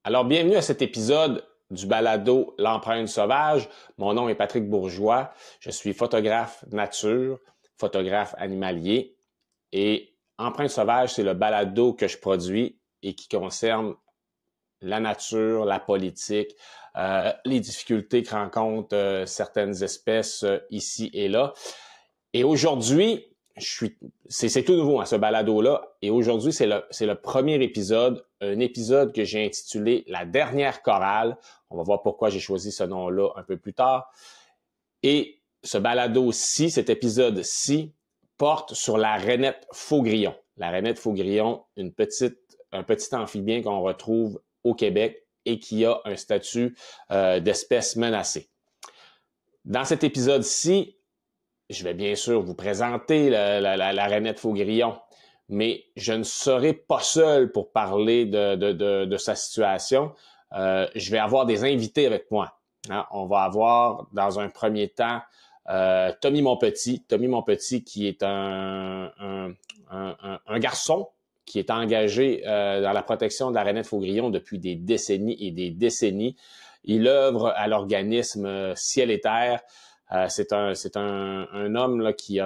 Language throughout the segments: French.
Alors, bienvenue à cet épisode du balado L'empreinte sauvage. Mon nom est Patrick Bourgeois. Je suis photographe nature, photographe animalier. Et Empreinte sauvage, c'est le balado que je produis et qui concerne la nature, la politique, les difficultés que rencontrent certaines espèces ici et là. Et aujourd'hui, c'est tout nouveau, hein, ce balado-là. Et aujourd'hui, c'est le premier épisode, un épisode que j'ai intitulé La dernière chorale. On va voir pourquoi j'ai choisi ce nom-là un peu plus tard. Et ce balado-ci, cet épisode-ci, porte sur la rainette faux-grillon. La rainette faux-grillon, un petit amphibien qu'on retrouve au Québec et qui a un statut d'espèce menacée. Dans cet épisode-ci, je vais bien sûr vous présenter la rainette faux-grillon, mais je ne serai pas seul pour parler de sa situation. Je vais avoir des invités avec moi. Hein? On va avoir, dans un premier temps, Tommy Monpetit. Tommy Monpetit qui est un garçon qui est engagé dans la protection de la rainette faux-grillon depuis des décennies et des décennies. Il œuvre à l'organisme Ciel et Terre. C'est un homme là, qui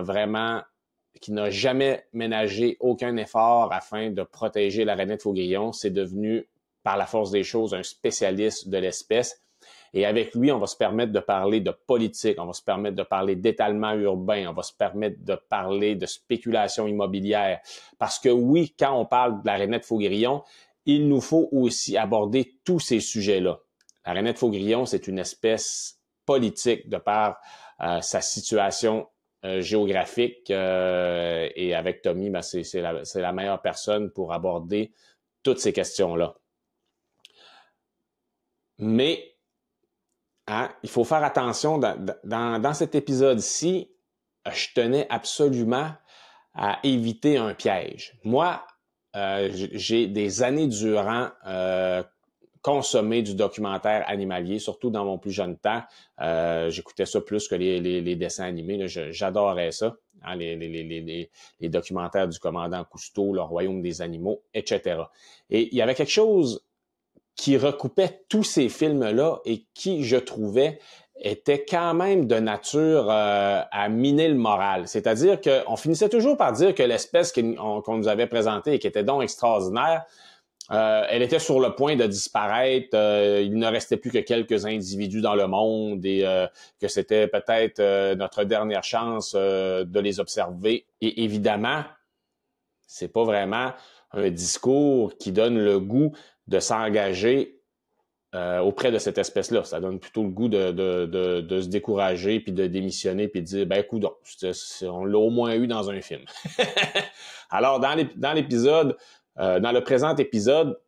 n'a jamais ménagé aucun effort afin de protéger la rainette faux-grillon. C'est devenu, par la force des choses, un spécialiste de l'espèce. Et avec lui, on va se permettre de parler de politique, on va se permettre de parler d'étalement urbain, on va se permettre de parler de spéculation immobilière. Parce que oui, quand on parle de la rainette faux-grillon, il nous faut aussi aborder tous ces sujets-là. La rainette faux-grillon, c'est une espèce politique de par sa situation géographique et avec Tommy, ben, c'est la meilleure personne pour aborder toutes ces questions-là. Mais hein, il faut faire attention, dans cet épisode-ci, je tenais absolument à éviter un piège. Moi, j'ai des années durant consommé du documentaire animalier, surtout dans mon plus jeune temps. J'écoutais ça plus que les dessins animés. Là. J'adorais ça, hein, les documentaires du commandant Cousteau, Le Royaume des animaux, etc. Et il y avait quelque chose qui recoupait tous ces films-là et qui, je trouvais, était quand même de nature à miner le moral. C'est-à-dire qu'on finissait toujours par dire que l'espèce qu'on nous avait présentée et qui était donc extraordinaire, elle était sur le point de disparaître. Il ne restait plus que quelques individus dans le monde et que c'était peut-être notre dernière chance de les observer. Et évidemment, c'est pas vraiment un discours qui donne le goût de s'engager auprès de cette espèce-là. Ça donne plutôt le goût de se décourager puis de démissionner puis de dire ben coudonc, on l'a au moins eu dans un film. Alors dans l'épisode, dans le présent épisode,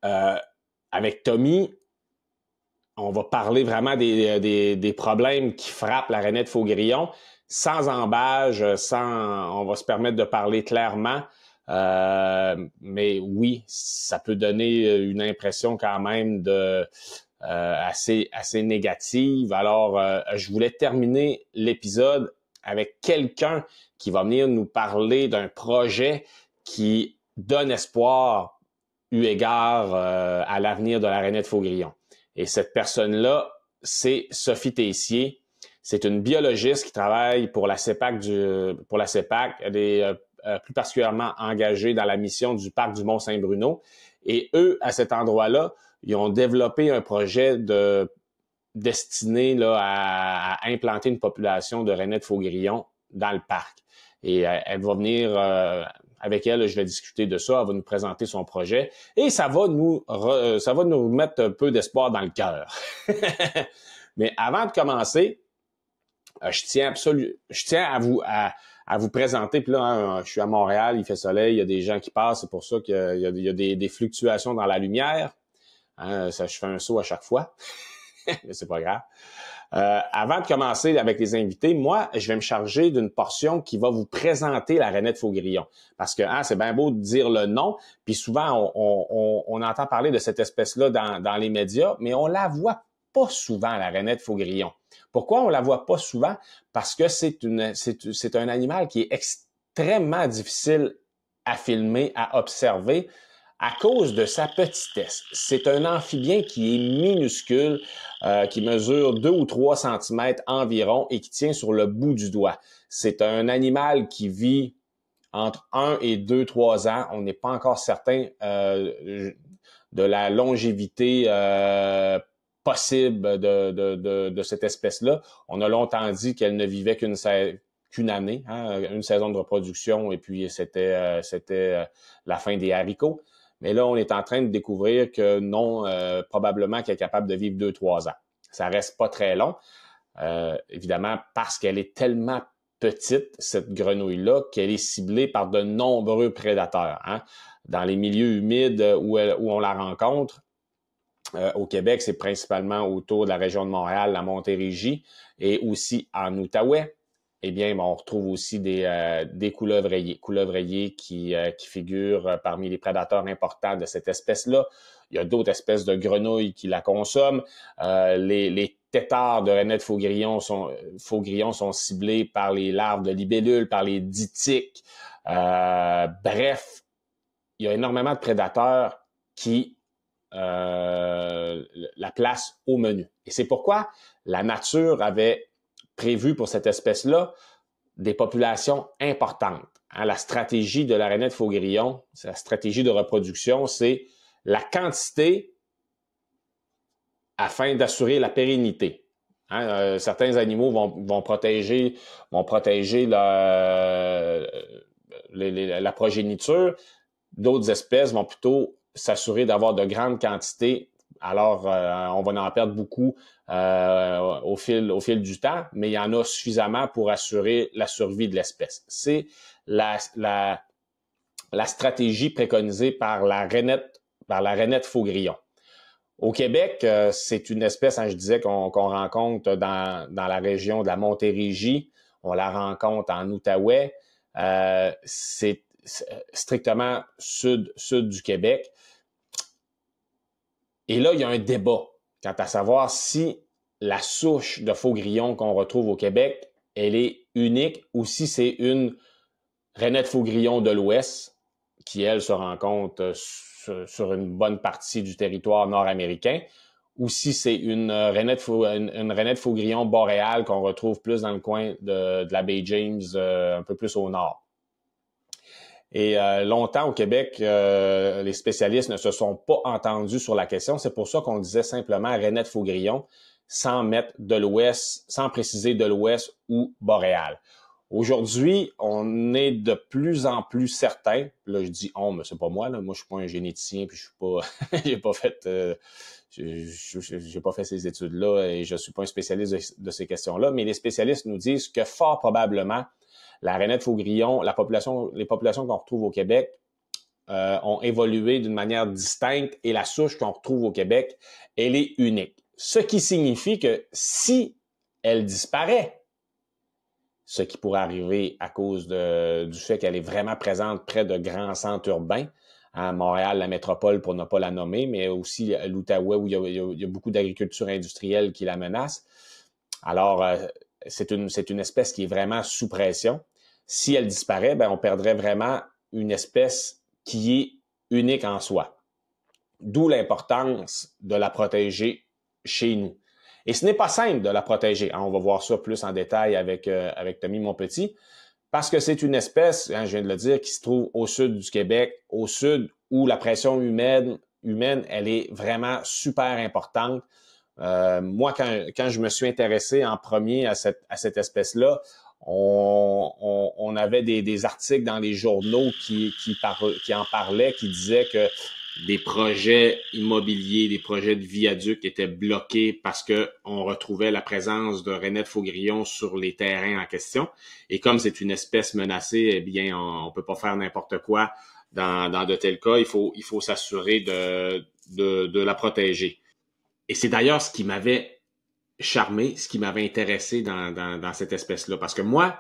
avec Tommy, on va parler vraiment des problèmes qui frappent la rainette faux-grillon, sans embâge, on va se permettre de parler clairement. Mais oui, ça peut donner une impression quand même de assez négative. Alors, je voulais terminer l'épisode avec quelqu'un qui va venir nous parler d'un projet qui donne espoir eu égard à l'avenir de la rainette faux-grillon. Et cette personne-là, c'est Sophie Tessier. C'est une biologiste qui travaille pour la CEPAC. Elle est plus particulièrement engagés dans la mission du parc du Mont-Saint-Bruno. Et eux, à cet endroit-là, ils ont développé un projet destiné là, à implanter une population de rainettes faux-grillon dans le parc. Et elle va venir, avec elle, je vais discuter de ça, elle va nous présenter son projet et ça va nous mettre un peu d'espoir dans le cœur. Mais avant de commencer, je tiens à vous présenter, puis là, hein, je suis à Montréal, il fait soleil, il y a des gens qui passent, c'est pour ça qu'il y a des fluctuations dans la lumière. Hein, je fais un saut à chaque fois, mais c'est pas grave. Avant de commencer avec les invités, moi, je vais me charger d'une portion qui va vous présenter la rainette faux-grillon. Parce que hein, c'est bien beau de dire le nom, puis souvent, on entend parler de cette espèce-là dans les médias, mais on la voit pas souvent, la rainette faux-grillon. Pourquoi on la voit pas souvent? Parce que c'est un animal qui est extrêmement difficile à filmer, à observer. à cause de sa petitesse. C'est un amphibien qui est minuscule, qui mesure 2 ou 3 cm environ et qui tient sur le bout du doigt. C'est un animal qui vit entre 1 et 2, 3 ans. On n'est pas encore certain de la longévité possible de cette espèce-là. On a longtemps dit qu'elle ne vivait qu'une année, hein, une saison de reproduction, et puis c'était la fin des haricots. Mais là, on est en train de découvrir que non, probablement qu'elle est capable de vivre 2-3 ans. Ça reste pas très long, évidemment, parce qu'elle est tellement petite, cette grenouille-là, qu'elle est ciblée par de nombreux prédateurs. Hein. Dans les milieux humides où on la rencontre, au Québec, c'est principalement autour de la région de Montréal, la Montérégie, et aussi en Outaouais. Eh bien, on retrouve aussi des couleuvriers qui figurent parmi les prédateurs importants de cette espèce-là. Il y a d'autres espèces de grenouilles qui la consomment. Les têtards de rainettes faux-grillons sont ciblés par les larves de libellules, par les ditiques. Bref, il y a énormément de prédateurs qui la placent au menu. Et c'est pourquoi la nature avait prévu pour cette espèce-là des populations importantes. Hein, la stratégie de la rainette faux-grillon, la stratégie de reproduction, c'est la quantité afin d'assurer la pérennité. Hein, certains animaux vont protéger la progéniture. D'autres espèces vont plutôt s'assurer d'avoir de grandes quantités. Alors, on va en perdre beaucoup au fil du temps, mais il y en a suffisamment pour assurer la survie de l'espèce. C'est la stratégie préconisée par la rainette faux-grillon. Au Québec, c'est une espèce, hein, je disais, qu'on rencontre dans la région de la Montérégie. On la rencontre en Outaouais. C'est strictement sud du Québec. Et là, il y a un débat quant à savoir si la souche de faux-grillon qu'on retrouve au Québec, elle est unique ou si c'est une rainette faux-grillon de l'Ouest qui, elle, se rencontre sur une bonne partie du territoire nord-américain, ou si c'est une rainette faux-grillon boréale qu'on retrouve plus dans le coin de la baie James, un peu plus au nord. Et longtemps au Québec, les spécialistes ne se sont pas entendus sur la question. C'est pour ça qu'on disait simplement rainette faux-grillon sans mettre de l'Ouest, sans préciser de l'Ouest ou boréal. Aujourd'hui, on est de plus en plus certain. Là, je dis on, mais c'est pas moi. Là. Moi, je suis pas un généticien, puis je suis pas, j'ai pas fait ces études-là et je suis pas un spécialiste de ces questions-là. Mais les spécialistes nous disent que fort probablement la rainette faux-grillon, les populations qu'on retrouve au Québec ont évolué d'une manière distincte et la souche qu'on retrouve au Québec, elle est unique. Ce qui signifie que si elle disparaît, ce qui pourrait arriver à cause du fait qu'elle est vraiment présente près de grands centres urbains, à Montréal, la métropole pour ne pas la nommer, mais aussi l'Outaouais où il y a beaucoup d'agriculture industrielle qui la menace. Alors, c'est une espèce qui est vraiment sous pression. Si elle disparaît, ben on perdrait vraiment une espèce qui est unique en soi. D'où l'importance de la protéger chez nous. Et ce n'est pas simple de la protéger. On va voir ça plus en détail avec Tommy Monpetit, parce que c'est une espèce, hein, je viens de le dire, qui se trouve au sud du Québec, au sud où la pression humaine, elle est vraiment super importante. Moi, quand je me suis intéressé en premier à cette espèce-là, on avait des articles dans les journaux qui en parlaient, qui disaient que des projets immobiliers, des projets de viaducs étaient bloqués parce que on retrouvait la présence de rainettes faux-grillon sur les terrains en question. Et comme c'est une espèce menacée, eh bien, on peut pas faire n'importe quoi dans de tels cas. Il faut s'assurer de la protéger. Et c'est d'ailleurs ce qui m'avait charmé, ce qui m'avait intéressé dans cette espèce-là. Parce que moi,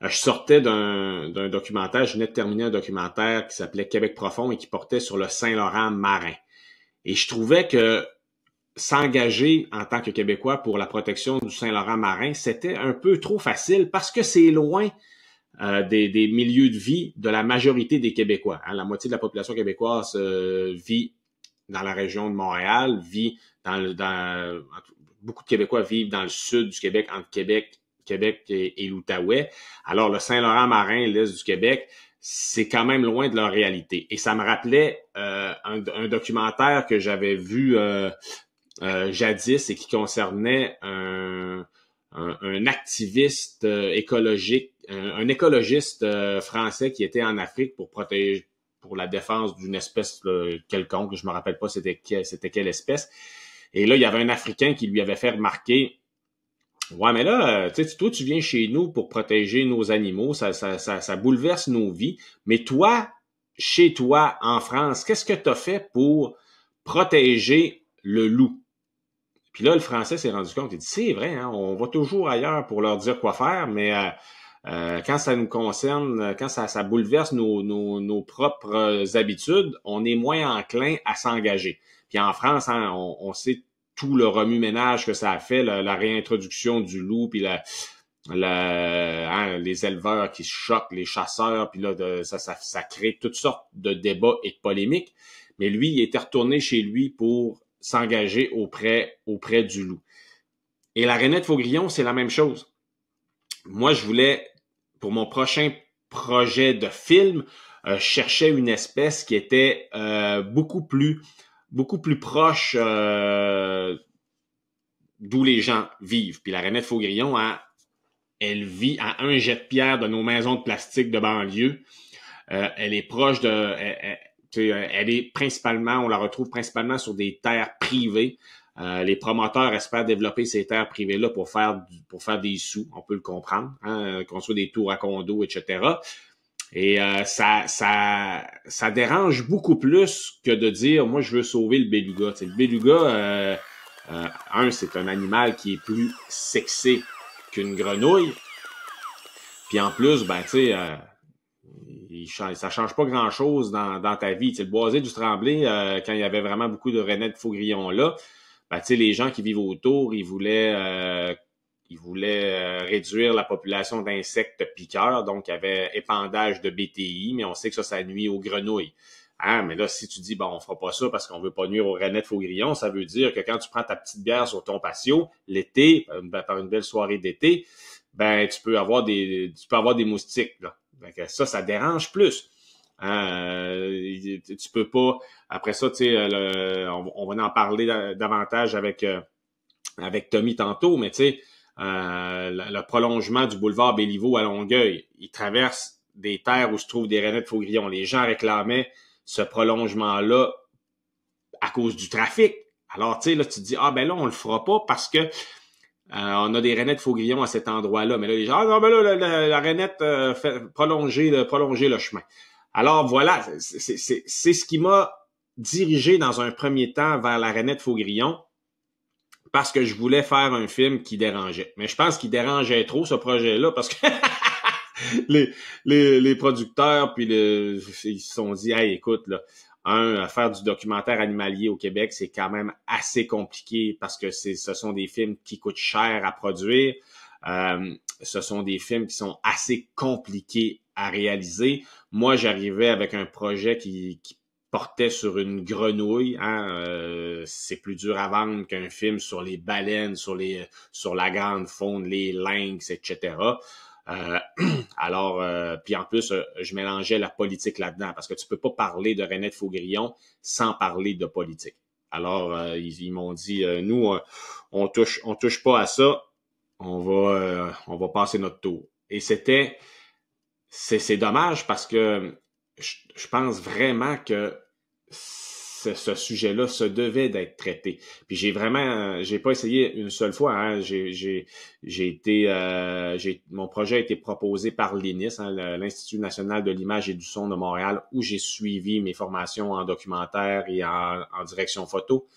je sortais d'un documentaire, je venais de terminer un documentaire qui s'appelait Québec profond et qui portait sur le Saint-Laurent marin. Et je trouvais que s'engager en tant que Québécois pour la protection du Saint-Laurent marin, c'était un peu trop facile parce que c'est loin des milieux de vie de la majorité des Québécois. Hein. La moitié de la population québécoise vit dans la région de Montréal, vit beaucoup de Québécois vivent dans le sud du Québec, entre Québec et l'Outaouais. Alors, le Saint-Laurent-Marin, l'est du Québec, c'est quand même loin de leur réalité. Et ça me rappelait un documentaire que j'avais vu jadis et qui concernait un activiste écologique, un écologiste français qui était en Afrique pour la défense d'une espèce quelconque, je me rappelle pas c'était quelle espèce. Et là, il y avait un Africain qui lui avait fait remarquer, ouais, mais là, toi, tu viens chez nous pour protéger nos animaux, ça bouleverse nos vies. Mais toi, chez toi, en France, qu'est-ce que tu as fait pour protéger le loup? Puis là, le Français s'est rendu compte, il dit, c'est vrai, hein, on va toujours ailleurs pour leur dire quoi faire, mais quand ça nous concerne, quand ça bouleverse nos propres habitudes, on est moins enclin à s'engager. Puis en France, hein, on sait tout le remue-ménage que ça a fait, la réintroduction du loup, puis les éleveurs qui se choquent, les chasseurs, puis là, ça crée toutes sortes de débats et de polémiques. Mais lui, il était retourné chez lui pour s'engager auprès du loup. Et la rainette faugrillon, c'est la même chose. Moi, je voulais, pour mon prochain projet de film, cherchais une espèce qui était beaucoup plus proche d'où les gens vivent. Puis la rainette faugrillon, elle vit à un jet de pierre de nos maisons de plastique de banlieue. Elle est proche de... Elle est principalement, on la retrouve principalement sur des terres privées. Les promoteurs espèrent développer ces terres privées-là pour faire des sous, on peut le comprendre, hein, construire des tours à condos, etc. Et ça dérange beaucoup plus que de dire, moi, je veux sauver le beluga. T'sais, le beluga, c'est un animal qui est plus sexy qu'une grenouille. Puis en plus, ben, tu sais... ça change pas grand-chose dans ta vie. T'sais, le boisé du Tremblay, quand il y avait vraiment beaucoup de rainettes faugrillon là, ben, les gens qui vivent autour, ils voulaient réduire la population d'insectes piqueurs, donc il y avait épandage de BTI, mais on sait que ça nuit aux grenouilles. Hein? Mais là, si tu dis, bon, on fera pas ça parce qu'on veut pas nuire aux rainettes faugrillon, ça veut dire que quand tu prends ta petite bière sur ton patio, l'été, par une belle soirée d'été, ben, tu peux avoir des moustiques, là. Ça dérange plus. Tu peux pas. Après ça, tu sais, on va en parler davantage avec Tommy tantôt, mais tu sais, le prolongement du boulevard Béliveau à Longueuil, il traverse des terres où se trouvent des rainettes faugrillon. Les gens réclamaient ce prolongement-là à cause du trafic. Alors, tu sais, là, tu te dis, ben là, on le fera pas parce que on a des rainettes faugrillon à cet endroit-là. Mais là, les gens, non, ben là, la rainette fait prolonger le chemin. Alors, voilà, c'est ce qui m'a dirigé dans un premier temps vers la rainette faugrillon parce que je voulais faire un film qui dérangeait. Mais je pense qu'il dérangeait trop, ce projet-là, parce que les producteurs, puis ils se sont dit, hey, écoute, là, faire du documentaire animalier au Québec, c'est quand même assez compliqué parce que ce sont des films qui coûtent cher à produire. Ce sont des films qui sont assez compliqués à réaliser. Moi, j'arrivais avec un projet qui portait sur une grenouille. Hein, c'est plus dur à vendre qu'un film sur les baleines, sur la grande faune, les lynx, etc. Alors, puis en plus, je mélangeais la politique là-dedans parce que tu peux pas parler de Rainette Faugrillon sans parler de politique. Alors, ils m'ont dit, nous, on touche pas à ça, on va passer notre tour. Et c'est dommage parce que je pense vraiment que ce sujet-là se devait d'être traité. Puis j'ai pas essayé une seule fois. Hein. Mon projet a été proposé par l'INIS, hein, l'Institut national de l'image et du son de Montréal, où j'ai suivi mes formations en documentaire et en direction photo.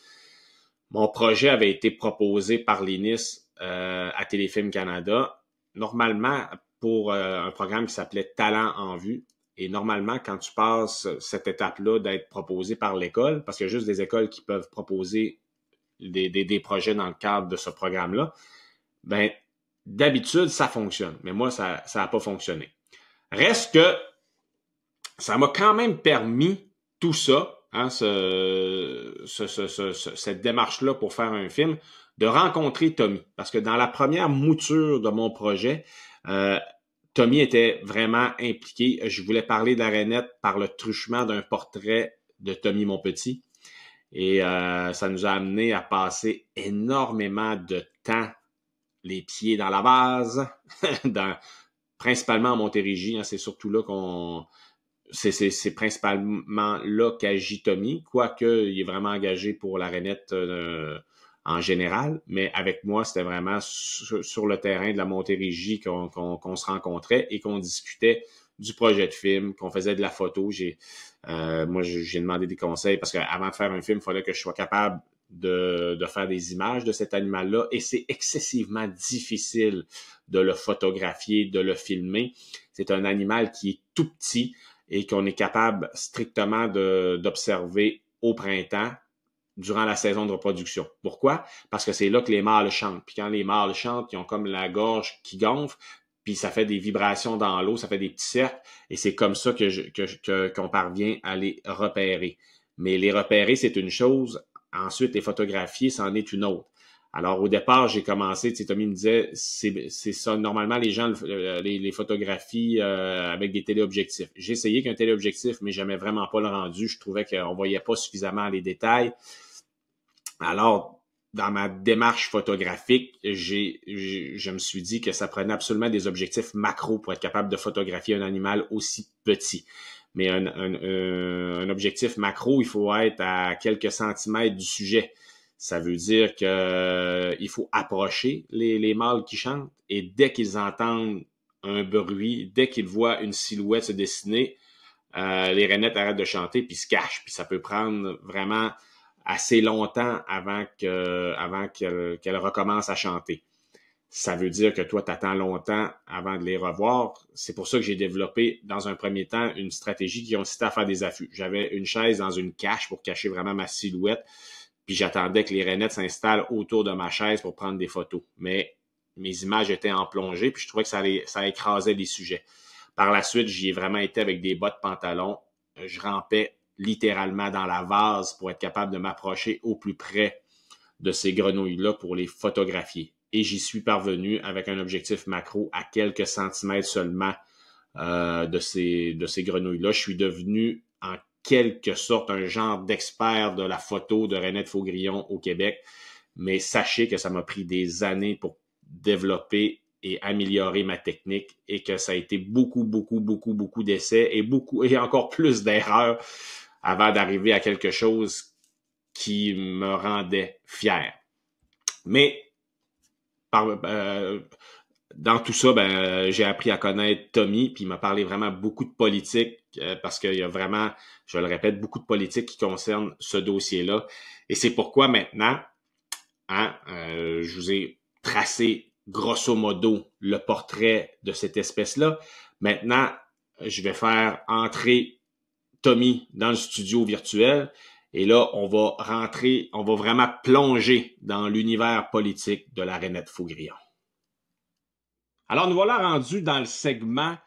Mon projet avait été proposé par l'INIS à Téléfilm Canada, normalement pour un programme qui s'appelait Talent en vue. Et normalement, quand tu passes cette étape-là d'être proposé par l'école, parce qu'il y a juste des écoles qui peuvent proposer des projets dans le cadre de ce programme-là, ben d'habitude, ça fonctionne. Mais moi, ça n'a pas fonctionné. Reste que ça m'a quand même permis tout ça, hein, cette démarche-là pour faire un film, de rencontrer Tommy. Parce que dans la première mouture de mon projet, Tommy était vraiment impliqué. Je voulais parler de la Rainette par le truchement d'un portrait de Tommy Monpetit. Et ça nous a amené à passer énormément de temps les pieds dans la base, principalement en Montérégie. Hein, c'est surtout là c'est principalement là qu'agit Tommy, quoique il est vraiment engagé pour la Rainette en général, mais avec moi, c'était vraiment sur le terrain de la Montérégie qu'on se rencontrait et qu'on discutait du projet de film, qu'on faisait de la photo. Moi, j'ai demandé des conseils parce qu'avant de faire un film, il fallait que je sois capable de faire des images de cet animal-là et c'est excessivement difficile de le photographier, de le filmer. C'est un animal qui est tout petit et qu'on est capable strictement d'observer au printemps durant la saison de reproduction. Pourquoi? Parce que c'est là que les mâles chantent. Puis quand les mâles chantent, ils ont comme la gorge qui gonfle, puis ça fait des vibrations dans l'eau, ça fait des petits cercles, et c'est comme ça qu'on parvient à les repérer. Mais les repérer, c'est une chose. Ensuite, les photographier, c'en est une autre. Alors, au départ, j'ai commencé, tu sais, Tommy me disait, c'est ça, normalement, les gens les photographient avec des téléobjectifs. J'ai essayé qu'un téléobjectif, mais j'aimais vraiment pas le rendu. Je trouvais qu'on voyait pas suffisamment les détails. Alors, dans ma démarche photographique, je me suis dit que ça prenait absolument des objectifs macro pour être capable de photographier un animal aussi petit. Mais un objectif macro, il faut être à quelques centimètres du sujet. Ça veut dire que il faut approcher les mâles qui chantent et dès qu'ils entendent un bruit, dès qu'ils voient une silhouette se dessiner, les rainettes arrêtent de chanter puis se cachent. Puis ça peut prendre vraiment assez longtemps avant qu'elle recommence à chanter. Ça veut dire que toi, tu attends longtemps avant de les revoir. C'est pour ça que j'ai développé, dans un premier temps, une stratégie qui consistait à faire des affûts. J'avais une chaise dans une cache pour cacher vraiment ma silhouette, puis j'attendais que les rainettes s'installent autour de ma chaise pour prendre des photos. Mais mes images étaient en plongée, puis je trouvais que ça écrasait les sujets. Par la suite, j'y ai vraiment été avec des bottes pantalons. Je rampais littéralement dans la vase pour être capable de m'approcher au plus près de ces grenouilles-là pour les photographier. Et j'y suis parvenu avec un objectif macro à quelques centimètres seulement de ces grenouilles-là. Je suis devenu en quelque sorte un genre d'expert de la photo de Rainette Faugrillon au Québec. Mais sachez que ça m'a pris des années pour développer et améliorer ma technique et que ça a été beaucoup d'essais et encore plus d'erreurs avant d'arriver à quelque chose qui me rendait fier. Mais dans tout ça, j'ai appris à connaître Tommy, puis il m'a parlé vraiment beaucoup de politique, parce qu'il y a vraiment, je le répète, beaucoup de politique qui concerne ce dossier-là. Et c'est pourquoi maintenant, je vous ai tracé grosso modo le portrait de cette espèce-là. Maintenant, je vais faire entrer Tommy dans le studio virtuel. Et là, on va vraiment plonger dans l'univers politique de la Rainette Faugrillon. Alors, nous voilà rendus dans le segment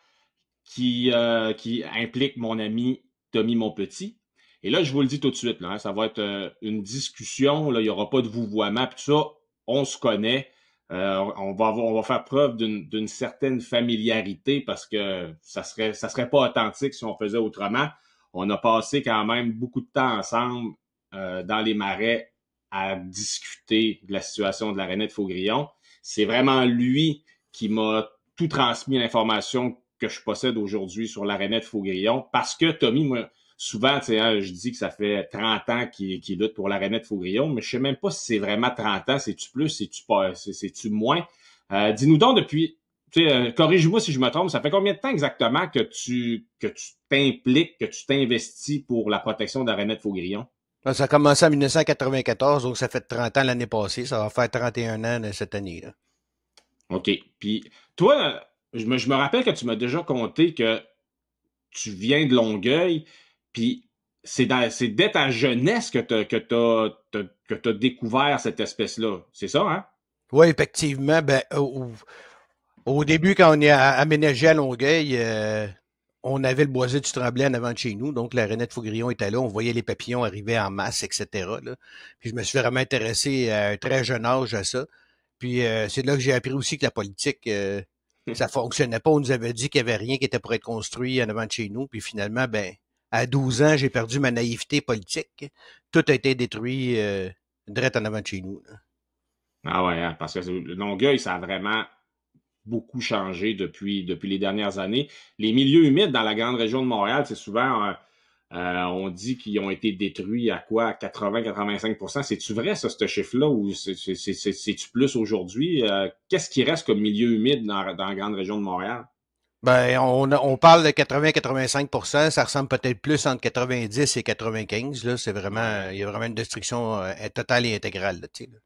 qui implique mon ami Tommy Monpetit. Et là, je vous le dis tout de suite, là, ça va être une discussion, là, il n'y aura pas de vouvoiement, puis tout ça, on se connaît. On va faire preuve d'une certaine familiarité parce que ça serait pas authentique si on faisait autrement. On a passé quand même beaucoup de temps ensemble dans les marais à discuter de la situation de la Rainette Faugrillon. C'est vraiment lui qui m'a tout transmis l'information que je possède aujourd'hui sur la Rainette Faugrillon parce que Tommy, moi, souvent, je dis que ça fait 30 ans qu'il lutte pour la Rainette Faugrillon, mais je sais même pas si c'est vraiment 30 ans, c'est-tu plus, c'est-tu moins? Dis-nous donc depuis, corrige-moi si je me trompe, ça fait combien de temps exactement que tu t'impliques, que tu t'investis pour la protection de la Rainette Faugrillon? Ça a commencé en 1994, donc ça fait 30 ans l'année passée. Ça va faire 31 ans cette année, là. OK. Puis toi, je me rappelle que tu m'as déjà conté que tu viens de Longueuil, puis c'est dès ta jeunesse que t'as découvert cette espèce-là. C'est ça, hein? Oui, effectivement. Au début, quand on est aménagé à Longueuil, on avait le boisé du Tremblay en avant de chez nous, donc la Renette Faugrillon était là, on voyait les papillons arriver en masse, etc. Là. Puis je me suis vraiment intéressé à un très jeune âge à ça. Puis c'est là que j'ai appris aussi que la politique, ça fonctionnait pas. On nous avait dit qu'il y avait rien qui était pour être construit en avant de chez nous. Puis finalement, ben, à 12 ans, j'ai perdu ma naïveté politique. Tout a été détruit direct en avant de chez nous. Là. Ah ouais, hein, parce que Longueuil, ça a vraiment beaucoup changé depuis les dernières années. Les milieux humides dans la grande région de Montréal, c'est souvent, on dit qu'ils ont été détruits à quoi? À 80-85%. C'est-tu vrai, ça, ce chiffre-là, ou c'est-tu plus aujourd'hui? Qu'est-ce qui reste comme milieu humide dans la grande région de Montréal? Ben, on parle de 80-85%, ça ressemble peut-être plus entre 90 et 95. Là, c'est vraiment, Ouais. il y a vraiment une destruction totale et intégrale. Là, tu sais, là.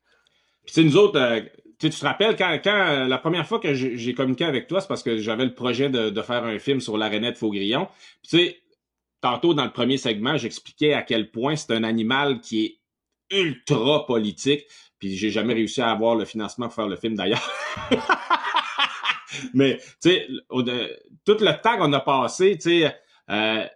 Puis, tu sais, nous autres, tu te rappelles, quand la première fois que j'ai communiqué avec toi, c'est parce que j'avais le projet de faire un film sur l'arénette Faugrillon. Puis, tu sais, tantôt, dans le premier segment, j'expliquais à quel point c'est un animal qui est ultra politique. Puis j'ai jamais réussi à avoir le financement pour faire le film d'ailleurs. Mais tu sais, tout le temps qu'on a passé, tu sais,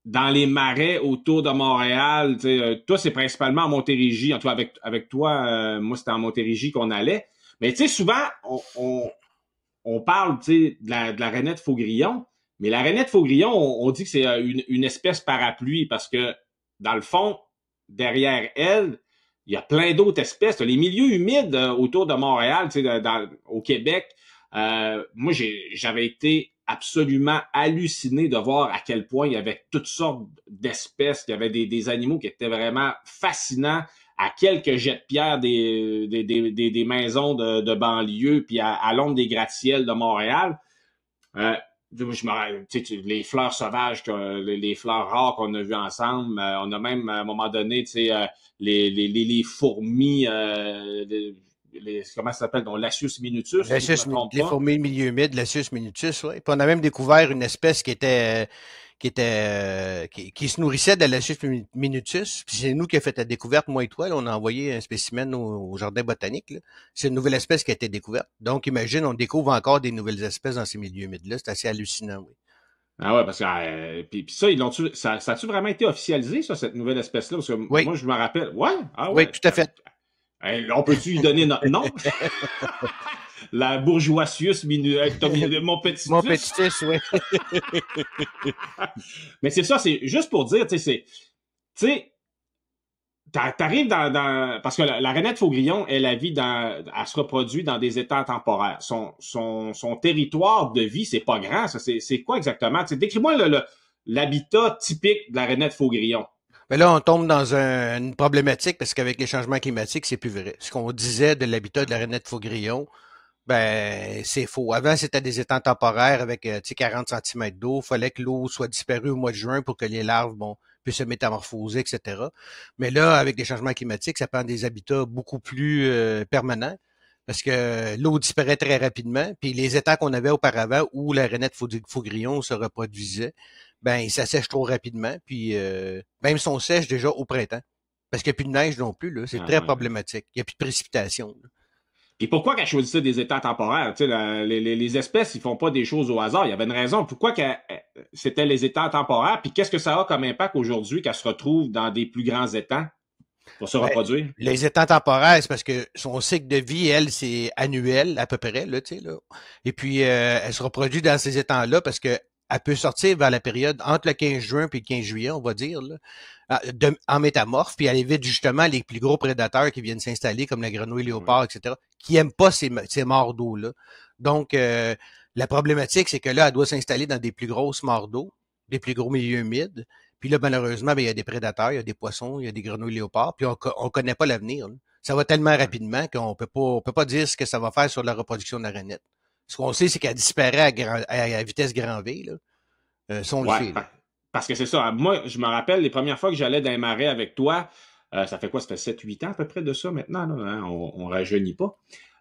dans les marais autour de Montréal, tu sais, toi c'est principalement en Montérégie. En tout cas avec toi, moi c'était en Montérégie qu'on allait. Mais tu sais, souvent on parle, tu sais, de la rainette Faugrillon. Mais la rainette Faugrillon, on dit que c'est une espèce parapluie parce que, dans le fond, derrière elle, il y a plein d'autres espèces. Les milieux humides autour de Montréal, tu sais, au Québec, moi, j'avais été absolument halluciné de voir à quel point il y avait toutes sortes d'espèces. Il y avait des animaux qui étaient vraiment fascinants à quelques jets de pierre des maisons de banlieue, puis à l'ombre des gratte-ciels de Montréal. Euh, les fleurs sauvages, les fleurs rares qu'on a vues ensemble. On a même, à un moment donné, les fourmis, comment ça s'appelle? Donc, Lasius minutus, si je me trompe Les pas. fourmis milieu humide, la Sus minutus, ouais. Puis on a même découvert une espèce qui se nourrissait de la Sus minutus. Puis c'est nous qui a fait la découverte, moi et toi. Là, on a envoyé un spécimen au jardin botanique. Là. C'est une nouvelle espèce qui a été découverte. Donc imagine, on découvre encore des nouvelles espèces dans ces milieux humides-là. C'est assez hallucinant, oui. Ah ouais, parce que puis ça, ça a-tu vraiment été officialisé, ça, cette nouvelle espèce-là? Parce que Oui, moi, je me rappelle. Ouais, ah oui, ouais. tout à fait. On peut-tu lui donner notre nom? La bourgeoisius mon petit Mon tus. petit oui. Mais c'est ça, c'est juste pour dire, tu sais, t'arrives parce que la rainette Faugrillon, elle se reproduit dans des étangs temporaires. Son territoire de vie, c'est pas grand, ça. C'est quoi exactement? Décris-moi l'habitat typique de la rainette Faugrillon. Mais là, on tombe dans une problématique parce qu'avec les changements climatiques, c'est plus vrai. Ce qu'on disait de l'habitat de la rainette Faugrillon, ben, c'est faux. Avant, c'était des étangs temporaires avec 40 centimètres d'eau. Il fallait que l'eau soit disparue au mois de juin pour que les larves, bon, puissent se métamorphoser, etc. Mais là, avec les changements climatiques, ça prend des habitats beaucoup plus permanents parce que l'eau disparaît très rapidement. Puis les étangs qu'on avait auparavant où la rainette faugrillon se reproduisait, ben, ils s'assèchent trop rapidement. Puis même si on sèche déjà au printemps, parce qu'il n'y a plus de neige non plus, là, c'est Ah très ouais. problématique. Il n'y a plus de précipitation. Là. Et pourquoi qu'elle choisissait des états temporaires? Les espèces, ils font pas des choses au hasard. Il y avait une raison. Pourquoi c'était les étangs temporaires? Puis qu'est-ce que ça a comme impact aujourd'hui qu'elle se retrouve dans des plus grands étangs pour se Ben, reproduire? les étangs temporaires, c'est parce que son cycle de vie, elle, c'est annuel à peu près, là, tu sais, là. Et puis, elle se reproduit dans ces étangs-là parce que elle peut sortir vers la période entre le 15 juin et le 15 juillet, on va dire, là, en métamorphe, puis elle évite justement les plus gros prédateurs qui viennent s'installer, comme la grenouille Ouais. léopard, etc., qui aiment pas ces morts d'eau-là. Donc, la problématique, c'est que là, elle doit s'installer dans des plus grosses morts d'eau, des plus gros milieux humides, puis là, malheureusement, ben, il y a des prédateurs, il y a des poissons, il y a des grenouilles léopards, puis on connaît pas l'avenir. Là. Ça va tellement rapidement on peut pas dire ce que ça va faire sur la reproduction de la rainette. Ce qu'on sait, c'est qu'elle disparaît à vitesse grand V, là. Ça, on le Ouais, sait, là. parce que c'est ça. Moi, je me rappelle les premières fois que j'allais dans les marais avec toi, ça fait quoi? Ça fait 7-8 ans à peu près de ça maintenant, là, hein? On rajeunit pas.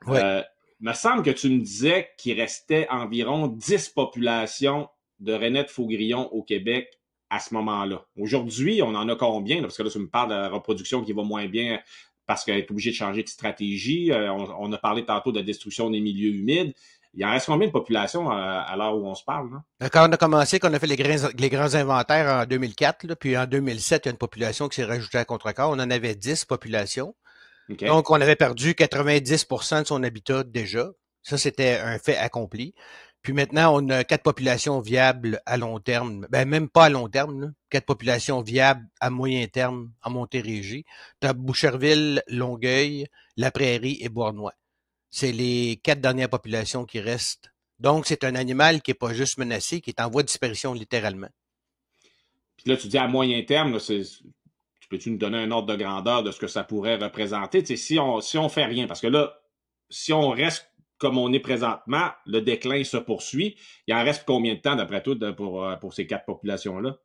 Ouais. Me semble que tu me disais qu'il restait environ 10 populations de rainettes faugrillon au Québec à ce moment-là. Aujourd'hui, on en a combien? Là? Parce que là, tu me parles de la reproduction qui va moins bien parce qu'elle est obligée de changer de stratégie. On a parlé tantôt de la destruction des milieux humides. il en reste combien de populations à l'heure où on se parle, là? Quand on a commencé, qu'on a fait les grands inventaires en 2004, là, puis en 2007, il y a une population qui s'est rajoutée à Contrecoeur. On en avait 10 populations. OK. Donc, on avait perdu 90% de son habitat déjà. Ça, c'était un fait accompli. Puis maintenant, on a 4 populations viables à long terme. Ben, même pas à long terme, là. 4 populations viables à moyen terme en Montérégie. Tu as Boucherville, Longueuil, La Prairie et Bournois. C'est les 4 dernières populations qui restent. Donc, c'est un animal qui est pas juste menacé, qui est en voie de disparition littéralement. Puis là, tu dis à moyen terme, là, tu peux-tu nous donner un ordre de grandeur de ce que ça pourrait représenter? Tu sais, si on fait rien, parce que là, si on reste comme on est présentement, le déclin se poursuit. Il en reste combien de temps, d'après toi, pour ces 4 populations-là?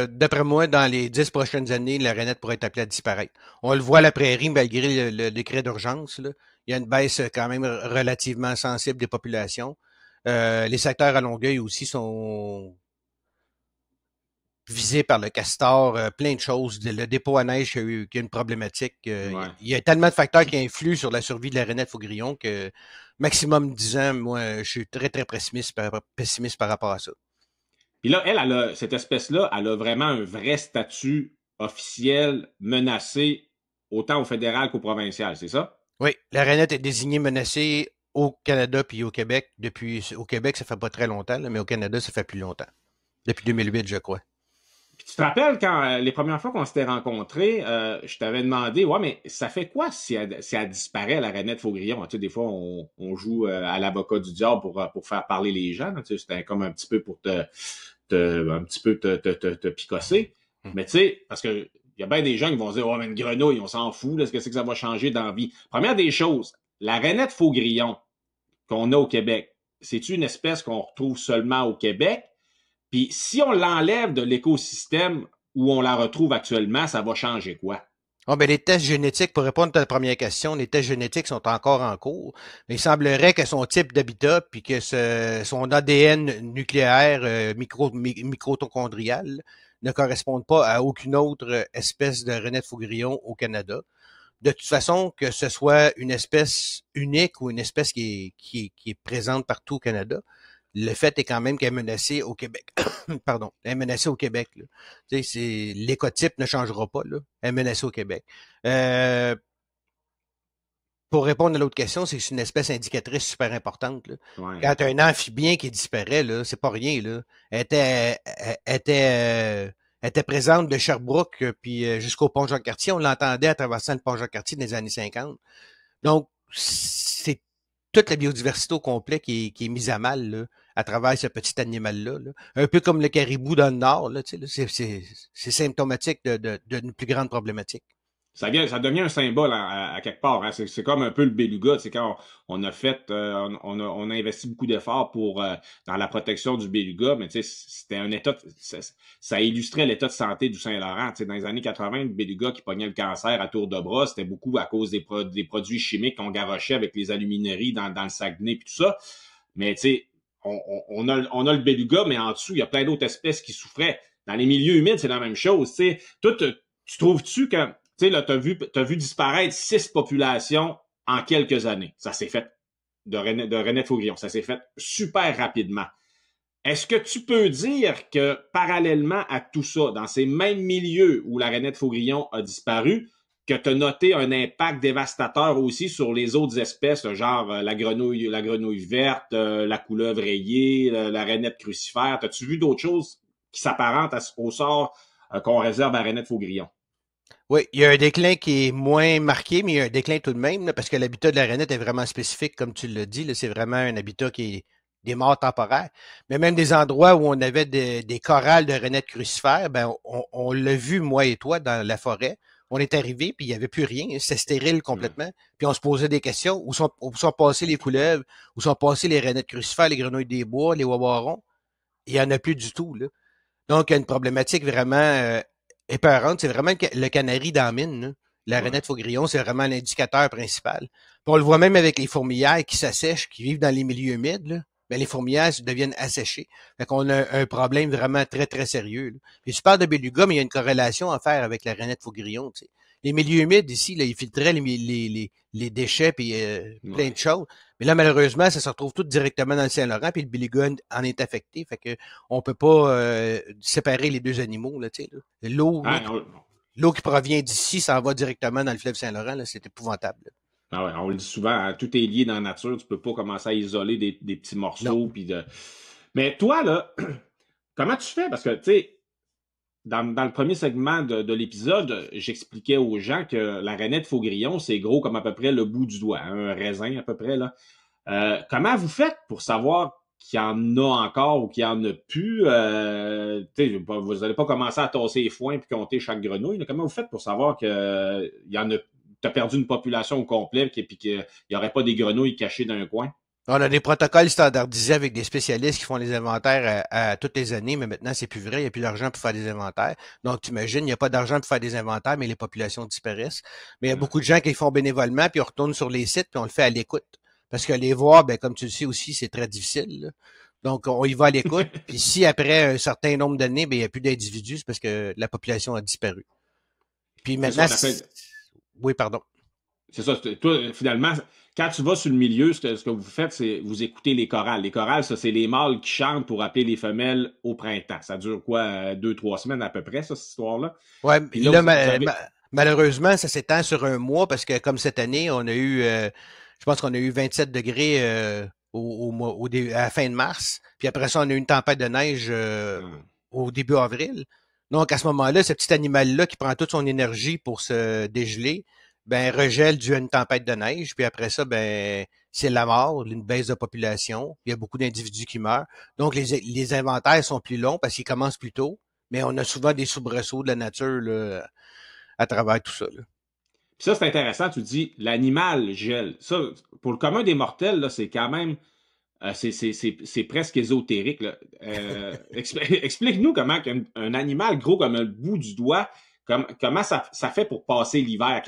D'après moi, dans les 10 prochaines années, la rainette pourrait être appelée à disparaître. On le voit à la prairie, malgré le décret d'urgence, là. Il y a une baisse quand même relativement sensible des populations. Les secteurs à Longueuil aussi sont visés par le castor, plein de choses. Le dépôt à neige qui a une problématique. Ouais. Il y a tellement de facteurs qui influent sur la survie de la rainette faugrillon que maximum 10 ans, moi, je suis très, très pessimiste par rapport à ça. Puis là, cette espèce-là, elle a vraiment un vrai statut officiel menacé, autant au fédéral qu'au provincial, c'est ça? Oui, la rainette est désignée menacée au Canada puis au Québec. Au Québec, ça fait pas très longtemps, là, mais au Canada, ça fait plus longtemps. Depuis 2008, je crois. Puis tu te rappelles quand les premières fois qu'on s'était rencontrés, je t'avais demandé, ouais, mais ça fait quoi si elle disparaît, la rainette faugrillon? Tu sais, des fois, on joue à l'avocat du diable pour faire parler les gens. Tu sais, c'était comme un petit peu pour un petit peu te picosser. Mais tu sais, parce que il y a bien des gens qui vont se dire, oh, mais une grenouille, on s'en fout, est-ce que c'est que ça va changer dans la vie? Première des choses, la rainette faugrillon qu'on a au Québec, c'est une espèce qu'on retrouve seulement au Québec? Puis si on l'enlève de l'écosystème où on la retrouve actuellement, ça va changer quoi? Oh, ben, les tests génétiques, pour répondre à ta première question, les tests génétiques sont encore en cours. Mais il semblerait que son type d'habitat, puis que son ADN nucléaire mitochondrial ne corresponde pas à aucune autre espèce de rainette faugrillon au Canada. De toute façon, que ce soit une espèce unique ou une espèce qui est présente partout au Canada, le fait est quand même qu'elle est menacée au Québec. Pardon, elle est menacée au Québec. Là. Tu sais, l'écotype ne changera pas. Là. Elle est menacée au Québec. Euh, pour répondre à l'autre question, c'est une espèce indicatrice super importante. Là. Ouais. Quand un amphibien qui disparaît, là, c'est pas rien. Là. Elle était présente de Sherbrooke puis jusqu'au pont Jacques-Cartier. On l'entendait à travers le pont Jacques-Cartier dans les années 50. Donc, c'est toute la biodiversité au complet qui est mise à mal là, à travers ce petit animal-là. Là. Un peu comme le caribou dans le nord. Là, tu sais, là, c'est symptomatique d'une plus grande problématique. Ça devient un symbole à quelque part. Hein. C'est comme un peu le beluga. C'est quand on a fait, on a investi beaucoup d'efforts dans la protection du beluga, mais tu sais, c'était un état, ça illustrait l'état de santé du Saint-Laurent. Tu sais, dans les années 80, le beluga qui pognait le cancer à tour de bras, c'était beaucoup à cause des produits chimiques qu'on garochait avec les alumineries dans le Saguenay et tout ça. Mais tu sais, on a le beluga, mais en dessous, il y a plein d'autres espèces qui souffraient. Dans les milieux humides, c'est la même chose. Tu sais, toi, tu trouves-tu que tu sais, là, t'as vu disparaître 6 populations en quelques années. Ça s'est fait de Renette Faugrillon. Ça s'est fait super rapidement. Est-ce que tu peux dire que, parallèlement à tout ça, dans ces mêmes milieux où la rainette faugrillon a disparu, que tu as noté un impact dévastateur aussi sur les autres espèces, genre la grenouille verte, la couleuvre rayée, la rainette crucifère? As-tu vu d'autres choses qui s'apparentent au sort qu'on réserve à la rainette faugrillon? Oui, il y a un déclin qui est moins marqué, mais il y a un déclin tout de même, là, parce que l'habitat de la rainette est vraiment spécifique, comme tu l'as dit. Là, c'est vraiment un habitat qui est des morts temporaires. Mais même des endroits où on avait des chorales de rainettes crucifères, ben on l'a vu, moi et toi, dans la forêt. On est arrivé, puis il n'y avait plus rien. C'était stérile Ouais. complètement. Puis on se posait des questions. Où sont passées les couleuvres? Où sont passées les rainettes crucifères, les grenouilles des bois, les wawarons? Il n'y en a plus du tout, là. Donc, il y a une problématique vraiment épeurante. C'est vraiment le canari dans la mine. Là. La Ouais. rainette faugrillon, c'est vraiment l'indicateur principal. Puis on le voit même avec les fourmilières qui s'assèchent, qui vivent dans les milieux humides. Là. Ben, les fourmilières deviennent asséchées. Fait qu'on a un problème vraiment très, très sérieux. Là. Puis je parle de beluga, mais il y a une corrélation à faire avec la rainette faugrillon. Tu sais. les milieux humides ici, là, ils filtraient les déchets puis plein de Ouais. choses. Mais là, malheureusement, ça se retrouve tout directement dans le Saint-Laurent, puis le Billigon en est affecté. Fait que on peut pas séparer les deux animaux, là, tu sais, là. Ah, on, L'eau qui provient d'ici, ça en va directement dans le fleuve Saint-Laurent, là, c'est épouvantable, là. ah ouais, on le dit souvent, hein, tout est lié dans la nature. Tu peux pas commencer à isoler des petits Non. morceaux. Puis de... Mais toi, là, comment tu fais? Parce que, tu sais, dans le premier segment de l'épisode, j'expliquais aux gens que la rainette faugrillon, c'est gros comme à peu près le bout du doigt, hein, un raisin à peu près, là. Comment vous faites pour savoir qu'il y en a encore ou qu'il y en a plus? Vous n'allez pas commencer à tasser les foins et compter chaque grenouille. Là. Comment vous faites pour savoir que y en a, t'as perdu une population au complet et qu'il n'y aurait pas des grenouilles cachées dans un coin? On a des protocoles standardisés avec des spécialistes qui font les inventaires toutes les années, mais maintenant, c'est plus vrai. Il n'y a plus d'argent pour faire des inventaires. Donc, tu imagines, il n'y a pas d'argent pour faire des inventaires, mais les populations disparaissent. Mais il y a beaucoup de gens qui le font bénévolement, puis on retourne sur les sites, puis on le fait à l'écoute. Parce que les voir, ben, comme tu le sais aussi, c'est très difficile, là. Donc, on y va à l'écoute. Puis si après un certain nombre d'années, ben, il n'y a plus d'individus, c'est parce que la population a disparu. Puis C'est ça, maintenant, on appelle. oui, pardon. C'est ça. Toi, finalement, quand tu vas sur le milieu, ce que vous faites, c'est vous écoutez les chorales. Les chorales, ça, c'est les mâles qui chantent pour appeler les femelles au printemps. Ça dure quoi, 2, 3 semaines à peu près, ça, cette histoire-là? Ouais, Puis là, là, vous avez. malheureusement, ça s'étend sur un mois parce que comme cette année, on a eu, je pense qu'on a eu 27 degrés à la fin de mars. Puis après ça, on a eu une tempête de neige au début avril. Donc à ce moment-là, ce petit animal-là qui prend toute son énergie pour se dégeler, ben regèle dû à une tempête de neige. Puis après ça, ben c'est la mort, une baisse de population. Il y a beaucoup d'individus qui meurent. Donc les inventaires sont plus longs parce qu'ils commencent plus tôt. Mais on a souvent des soubresauts de la nature là, à travers tout ça, là. Puis ça, c'est intéressant. Tu dis l'animal gèle. Ça, pour le commun des mortels, là, c'est quand même. C'est presque ésotérique. Là. Explique-nous comment un animal gros comme un bout du doigt, comment ça fait pour passer l'hiver.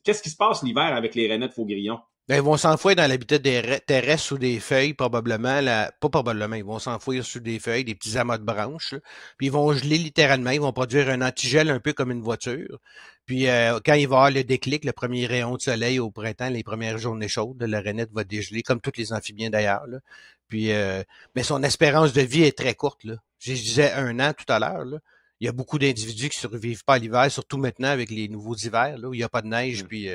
Qu'est-ce qui se passe l'hiver avec les rainettes faux-grillons? Ben, ils vont s'enfouir dans l'habitat terrestre sous des feuilles, probablement. Pas probablement, ils vont s'enfouir sous des feuilles, des petits amas de branches, là. Puis ils vont geler littéralement, ils vont produire un antigel un peu comme une voiture. Puis quand il va y avoir le déclic, le premier rayon de soleil au printemps, les premières journées chaudes, la rainette va dégeler, comme tous les amphibiens d'ailleurs, là. Puis, mais son espérance de vie est très courte, là. Je disais 1 an tout à l'heure, là. Il y a beaucoup d'individus qui survivent pas à l'hiver, surtout maintenant avec les nouveaux hivers, là, où il n'y a pas de neige, Hmm. puis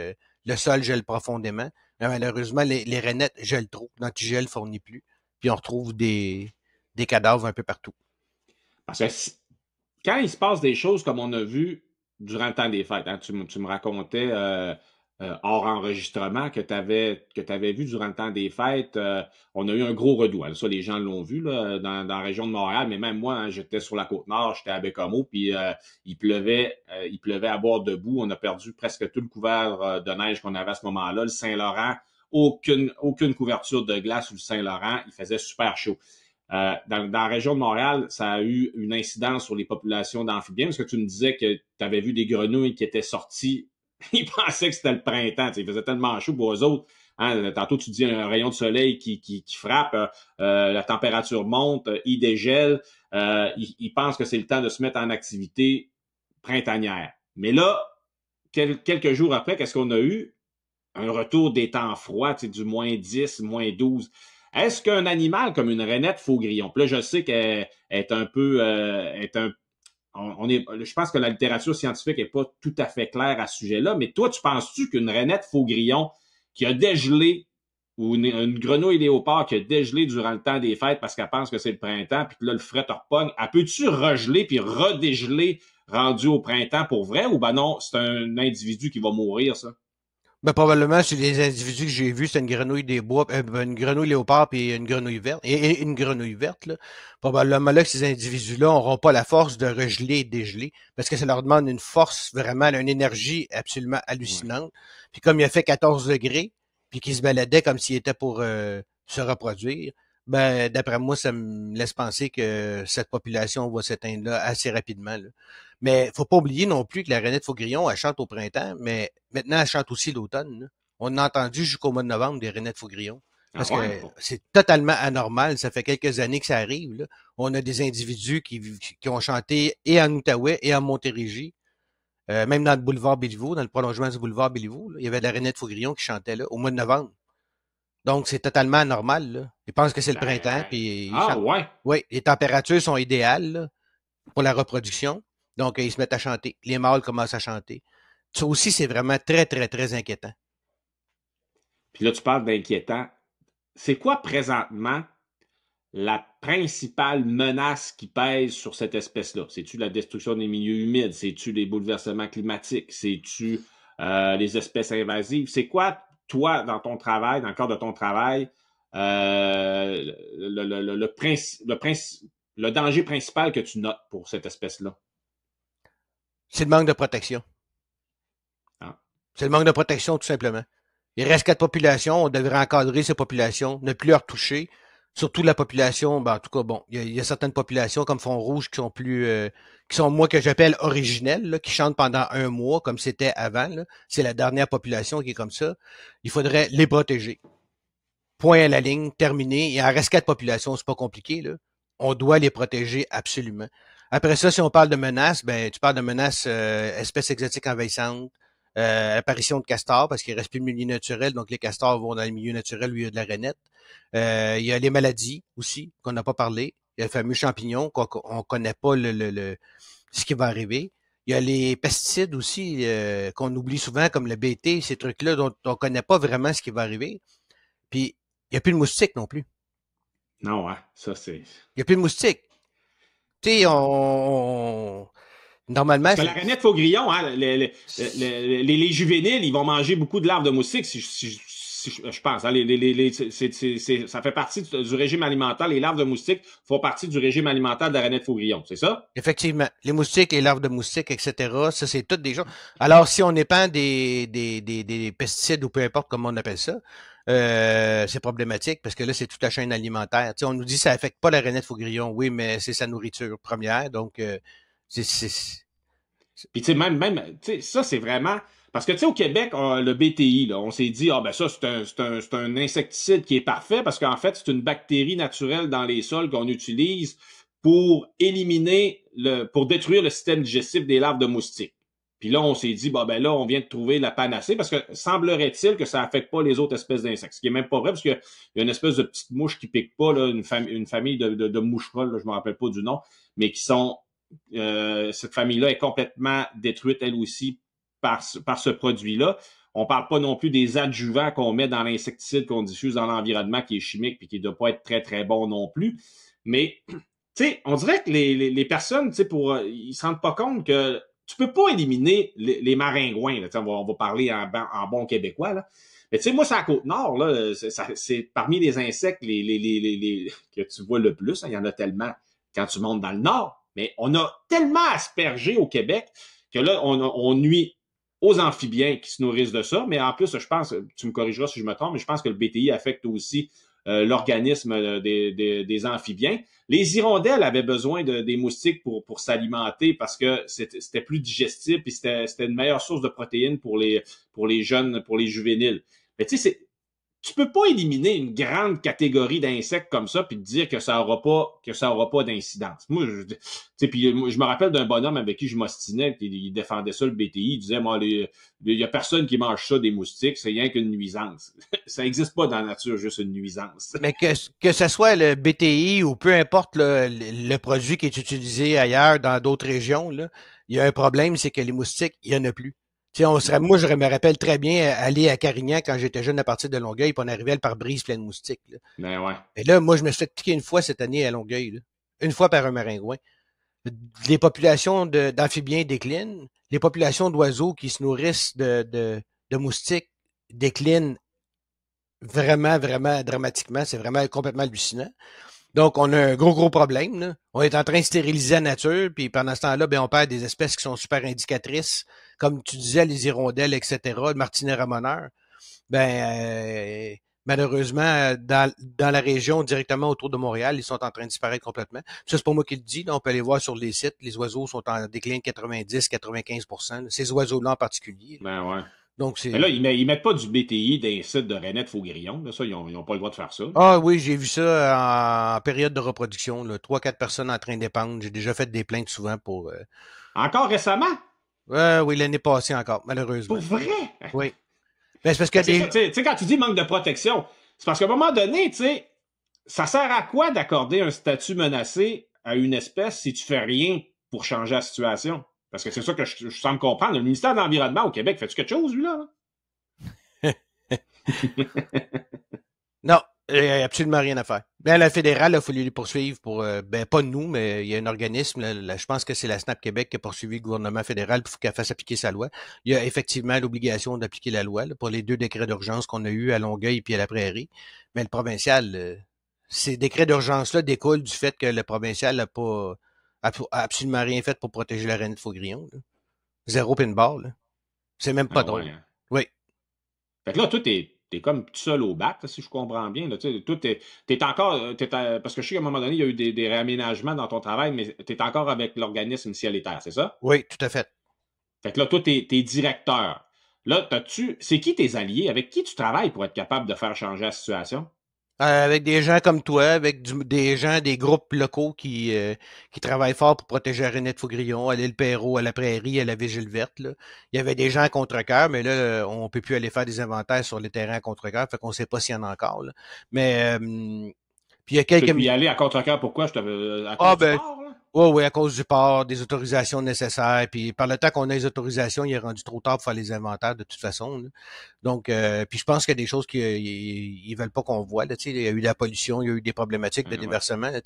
le sol gèle profondément. Mais malheureusement, les rainettes gèlent trop. L'antigel ne fournit plus. Puis on retrouve des cadavres un peu partout. Parce que quand il se passe des choses comme on a vu durant le temps des fêtes, hein, tu me racontais hors enregistrement que tu avais vu durant le temps des fêtes, on a eu un gros redout. Hein. Ça, les gens l'ont vu là, dans la région de Montréal, mais même moi, hein, j'étais sur la Côte-Nord, j'étais à Bécomo, puis il pleuvait à bord debout. On a perdu presque tout le couvert de neige qu'on avait à ce moment-là. Le Saint-Laurent, aucune couverture de glace sur le Saint-Laurent. Il faisait super chaud. Dans la région de Montréal, ça a eu une incidence sur les populations d'amphibiens, parce que tu me disais que tu avais vu des grenouilles qui étaient sorties. Ils pensaient que c'était le printemps. Il faisait tellement chaud pour eux autres. Hein, tantôt, tu dis un rayon de soleil qui frappe, la température monte, il dégèle. Ils pensent que c'est le temps de se mettre en activité printanière. Mais là, quelques jours après, qu'est-ce qu'on a eu? Un retour des temps froids, du -10, -12. Est-ce qu'un animal comme une rainette faux-grillon, puis là, je sais qu'elle est un peu, je pense que la littérature scientifique n'est pas tout à fait claire à ce sujet-là, mais toi, tu penses-tu qu'une rainette faux-grillon qui a dégelé ou une grenouille léopard qui a dégelé durant le temps des fêtes parce qu'elle pense que c'est le printemps, puis que là, le fret repogne, elle peut-tu regeler puis redégeler rendu au printemps pour vrai, ou ben non, c'est un individu qui va mourir, ça? Ben, probablement, sur les individus que j'ai vus, c'est une grenouille des bois, une grenouille léopard puis une grenouille verte. Et une grenouille verte, là. Probablement là que ces individus-là n'auront pas la force de regeler et de dégeler. Parce que ça leur demande une force, vraiment, une énergie absolument Ouais. hallucinante. Puis comme il a fait 14 degrés, puis qu'il se baladait comme s'il était pour se reproduire, ben d'après moi, ça me laisse penser que cette population va s'éteindre là assez rapidement, là. Mais faut pas oublier non plus que la rainette faugrillon, elle chante au printemps, mais maintenant, elle chante aussi l'automne, là. On a entendu jusqu'au mois de novembre des rainettes faugrillon. Ah Parce ouais? que c'est totalement anormal. Ça fait quelques années que ça arrive, là. On a des individus qui ont chanté et en Outaouais et en Montérégie Même dans le boulevard Béliveau, dans le prolongement du boulevard Béliveau, là, il y avait de la rainette Faugrillon qui chantait là, au mois de novembre. Donc, c'est totalement anormal, là. Ils pensent que c'est le printemps, Ben, puis ils ah chantent. ouais. Oui, les températures sont idéales là, pour la reproduction. Donc, ils se mettent à chanter. Les mâles commencent à chanter. Ça aussi, c'est vraiment très, très, très inquiétant. Puis là, tu parles d'inquiétant. C'est quoi présentement la principale menace qui pèse sur cette espèce-là? C'est-tu la destruction des milieux humides? C'est-tu les bouleversements climatiques? C'est-tu les espèces invasives? C'est quoi, toi, dans ton travail, dans le cadre de ton travail, le danger principal que tu notes pour cette espèce-là? C'est le manque de protection. Ah. C'est le manque de protection, tout simplement. Il reste 4 populations, on devrait encadrer ces populations, ne plus leur toucher. Surtout la population, ben, en tout cas, bon, il y a certaines populations comme Fond Rouge qui sont plus, qui sont moi que j'appelle originelles, là, qui chantent pendant un mois comme c'était avant. Là. C'est la dernière population qui est comme ça. Il faudrait les protéger. Point à la ligne, terminé. Il en reste 4 populations, c'est pas compliqué. Là. On doit les protéger absolument. Après ça, si on parle de menaces, ben tu parles de menaces espèces exotiques envahissantes, apparition de castors, parce qu'il reste plus de milieu naturel, donc les castors vont dans le milieu naturel où il y a de la rainette. Il y a les maladies aussi, qu'on n'a pas parlé. Il y a le fameux champignon qu'on connaît pas ce qui va arriver. Il y a les pesticides aussi qu'on oublie souvent, comme le BT, ces trucs-là dont on connaît pas vraiment ce qui va arriver. Puis, il n'y a plus de moustiques non plus. Non, ouais, ça c'est. Il n'y a plus de moustiques. Tu sais, normalement, Parce que la rainette faugrillon, hein, les juvéniles, ils vont manger beaucoup de larves de moustiques, je pense. Hein, ça fait partie du régime alimentaire. Les larves de moustiques font partie du régime alimentaire de la rainette faugrillon, c'est ça? effectivement, les moustiques, les larves de moustiques, etc., ça, c'est toutes des choses. Alors, si on épand des pesticides ou peu importe comment on appelle ça, c'est problématique parce que là, c'est toute la chaîne alimentaire. Tu sais, on nous dit que ça affecte pas la rainette faugrillon. Oui, mais c'est sa nourriture première. Donc, c'est... Puis tu sais, tu sais, ça c'est vraiment. Parce que tu sais, au Québec, le BTI, là, on s'est dit, ah ben ça, c'est un insecticide qui est parfait parce qu'en fait, c'est une bactérie naturelle dans les sols qu'on utilise pour pour détruire le système digestif des larves de moustiques. Puis là, on s'est dit, bah ben là, on vient de trouver la panacée parce que semblerait-il que ça affecte pas les autres espèces d'insectes. Ce qui est même pas vrai parce qu'il y a une espèce de petite mouche qui pique pas, là, une famille de mouches folles, là, je me rappelle pas du nom, mais qui sont cette famille-là est complètement détruite, elle aussi, par ce produit-là. On parle pas non plus des adjuvants qu'on met dans l'insecticide qu'on diffuse dans l'environnement qui est chimique et qui ne doit pas être très, très bon non plus. Mais, tu sais, on dirait que les personnes, tu sais, ils se rendent pas compte que tu peux pas éliminer les maringouins. Là, on va parler en bon québécois. Là. Mais tu sais, moi, c'est à Côte-Nord, là, c'est parmi les insectes que tu vois le plus. Hein, il y en a tellement quand tu montes dans le Nord. Mais on a tellement aspergé au Québec que là, on nuit aux amphibiens qui se nourrissent de ça. Mais en plus, je pense, tu me corrigeras si je me trompe, mais je pense que le BTI affecte aussi l'organisme des amphibiens. Les hirondelles avaient besoin des moustiques pour s'alimenter parce que c'était plus digestible et c'était une meilleure source de protéines pour les jeunes, pour les juvéniles. Mais tu sais, tu peux pas éliminer une grande catégorie d'insectes comme ça puis te dire que ça aura pas d'incidence. Moi, je me rappelle d'un bonhomme avec qui je m'ostinais, puis il défendait ça le BTI, il disait moi il y a personne qui mange ça des moustiques, c'est rien qu'une nuisance. Ça existe pas dans la nature juste une nuisance. Mais que ce soit le BTI ou peu importe le produit qui est utilisé ailleurs dans d'autres régions, là, il y a un problème, c'est que les moustiques, il y en a plus. Tu sais, moi, je me rappelle très bien aller à Carignan quand j'étais jeune à partir de Longueuil, puis on arrivait le pare-brise plein de moustiques. Là. Ben ouais. Et là, moi, je me suis fait piquer une fois cette année à Longueuil. Là. Une fois par un maringouin. Les populations d'amphibiens déclinent. Les populations d'oiseaux qui se nourrissent de moustiques déclinent vraiment, vraiment dramatiquement. C'est vraiment complètement hallucinant. Donc, on a un gros problème. Là. On est en train de stériliser la nature, puis pendant ce temps-là, ben, on perd des espèces qui sont super indicatrices, comme tu disais, les hirondelles, etc., le martinet ramoneur. Malheureusement, dans la région, directement autour de Montréal, ils sont en train de disparaître complètement. Ça, c'est pas moi qui le dis. Là, on peut aller voir sur les sites. Les oiseaux sont en déclin de 90-95%. Ces oiseaux-là en particulier. Ben ouais. Donc, c'est... Mais là, ils mettent pas du BTI dans les sites de Rainette Faugrillon. Là, ça, ils ont pas le droit de faire ça. Ah oui, j'ai vu ça en période de reproduction. Là. 3-4 personnes en train d'épandre. J'ai déjà fait des plaintes souvent pour... Encore récemment? Oui, l'année passée encore, Pour malheureusement. vrai? Oui. Ben, c'est parce que Ben, c'est ça, tu sais, quand tu dis manque de protection, c'est parce qu'à un moment donné, tu sais, ça sert à quoi d'accorder un statut menacé à une espèce si tu fais rien pour changer la situation? Parce que c'est ça que je semble comprendre. Le ministère de l'Environnement au Québec, fait-tu quelque chose, lui, là? Non, absolument rien à faire. Ben, la fédérale a fallu les poursuivre pour, ben, pas nous, mais il y a un organisme, je pense que c'est la SNAP Québec qui a poursuivi le gouvernement fédéral pour qu'elle fasse appliquer sa loi. Il y a effectivement l'obligation d'appliquer la loi là, pour les 2 décrets d'urgence qu'on a eus à Longueuil puis à la Prairie. Mais le provincial, ces décrets d'urgence-là découlent du fait que le provincial n'a pas a absolument rien fait pour protéger la reine de Faugrillon. Là. Zéro pinball. Là. C'est même pas Ah drôle. ouais. Hein. Oui. Fait que là, toi, t'es comme tout seul au bac, là, si je comprends bien. Là, toi, t'es encore. Parce que je sais qu'à un moment donné, il y a eu des réaménagements dans ton travail, mais t'es encore avec l'organisme ciel et terre, c'est ça? Oui, tout à fait. Fait que là, toi, t'es directeur. Là, c'est qui tes alliés? Avec qui tu travailles pour être capable de faire changer la situation? Avec des gens comme toi, avec des gens, des groupes locaux qui travaillent fort pour protéger la Renette Faugrillon, à l'île Perrot, à la Prairie, à la Vigile Verte. Là. Il y avait des gens à contre-cœur, mais là, on peut plus aller faire des inventaires sur les terrains à contre-cœur, fait qu'on sait pas s'il y en a encore. Là. Mais puis il y a Tu peux quelques plus y aller à contre-cœur, pourquoi? À Ah cause du ben port, là? oui, à cause du port, des autorisations nécessaires, puis par le temps qu'on a les autorisations, il est rendu trop tard pour faire les inventaires de toute façon. Là. Donc, puis je pense qu'il y a des choses qu'ils ils veulent pas qu'on voit. Là, il y a eu de la pollution, il y a eu des problématiques de Ouais. déversement. Là.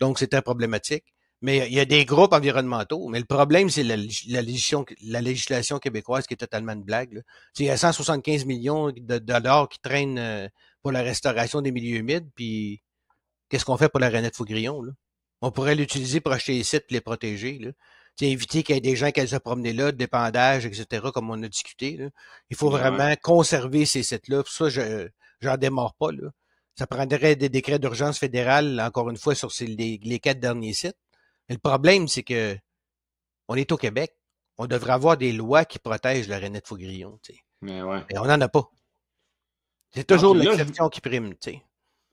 Donc, c'est très problématique. Mais il y a des groupes environnementaux. Mais le problème, c'est la législation québécoise qui est totalement une blague. Là. Il y a 175 millions de dollars qui traînent pour la restauration des milieux humides, puis qu'est-ce qu'on fait pour la Renette Faugrillon, là? On pourrait l'utiliser pour acheter les sites et les protéger, là. T'sais, éviter qu'il y ait des gens qui aillent se promener là, dépandage, etc., comme on a discuté, là. Il faut Ben ouais. vraiment conserver ces sites-là. Pour ça, j'en démarre pas, là. Ça prendrait des décrets d'urgence fédérale, encore une fois, sur les 4 derniers sites. Mais le problème, c'est que on est au Québec. On devrait avoir des lois qui protègent la Renette Faugrillon, t'sais. Mais ouais. Et on n'en a pas. C'est Non, toujours puis là, l'exception qui prime, t'sais.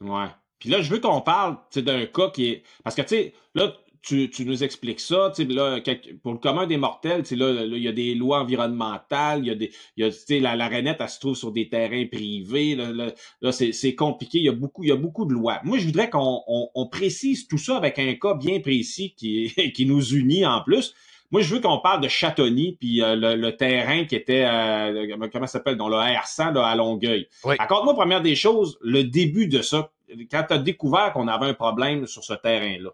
ouais. Puis là, je veux qu'on parle d'un cas qui est. Parce que, tu sais, là, tu nous expliques ça, tu sais, là, pour le commun des mortels, tu sais, là, il y a des lois environnementales, tu sais, la rainette, elle se trouve sur des terrains privés, là, c'est compliqué, il y a beaucoup de lois. Moi, je voudrais qu'on précise tout ça avec un cas bien précis qui nous unit en plus. Moi, je veux qu'on parle de Châtonny, puis le terrain qui était, comment ça s'appelle, dans le R100 là, à Longueuil. Oui. Raconte-moi, première des choses, le début de ça, quand tu as découvert qu'on avait un problème sur ce terrain-là.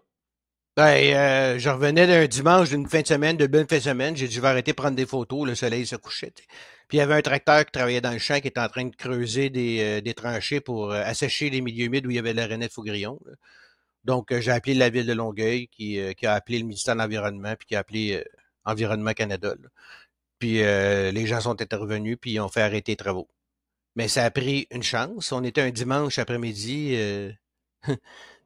Ben, je revenais d'un dimanche, d'une fin de semaine, de bonne fin de semaine. J'ai dit, je vais arrêter de prendre des photos. Le soleil se couchait. T'sais. Puis il y avait un tracteur qui travaillait dans le champ qui était en train de creuser des tranchées pour assécher les milieux humides où il y avait la Renette Faugrillon. Là. Donc, j'ai appelé la ville de Longueuil qui a appelé le ministère de l'Environnement puis qui a appelé Environnement Canada. Là. Puis les gens sont intervenus puis ils ont fait arrêter les travaux. Mais ça a pris une chance. On était un dimanche après-midi.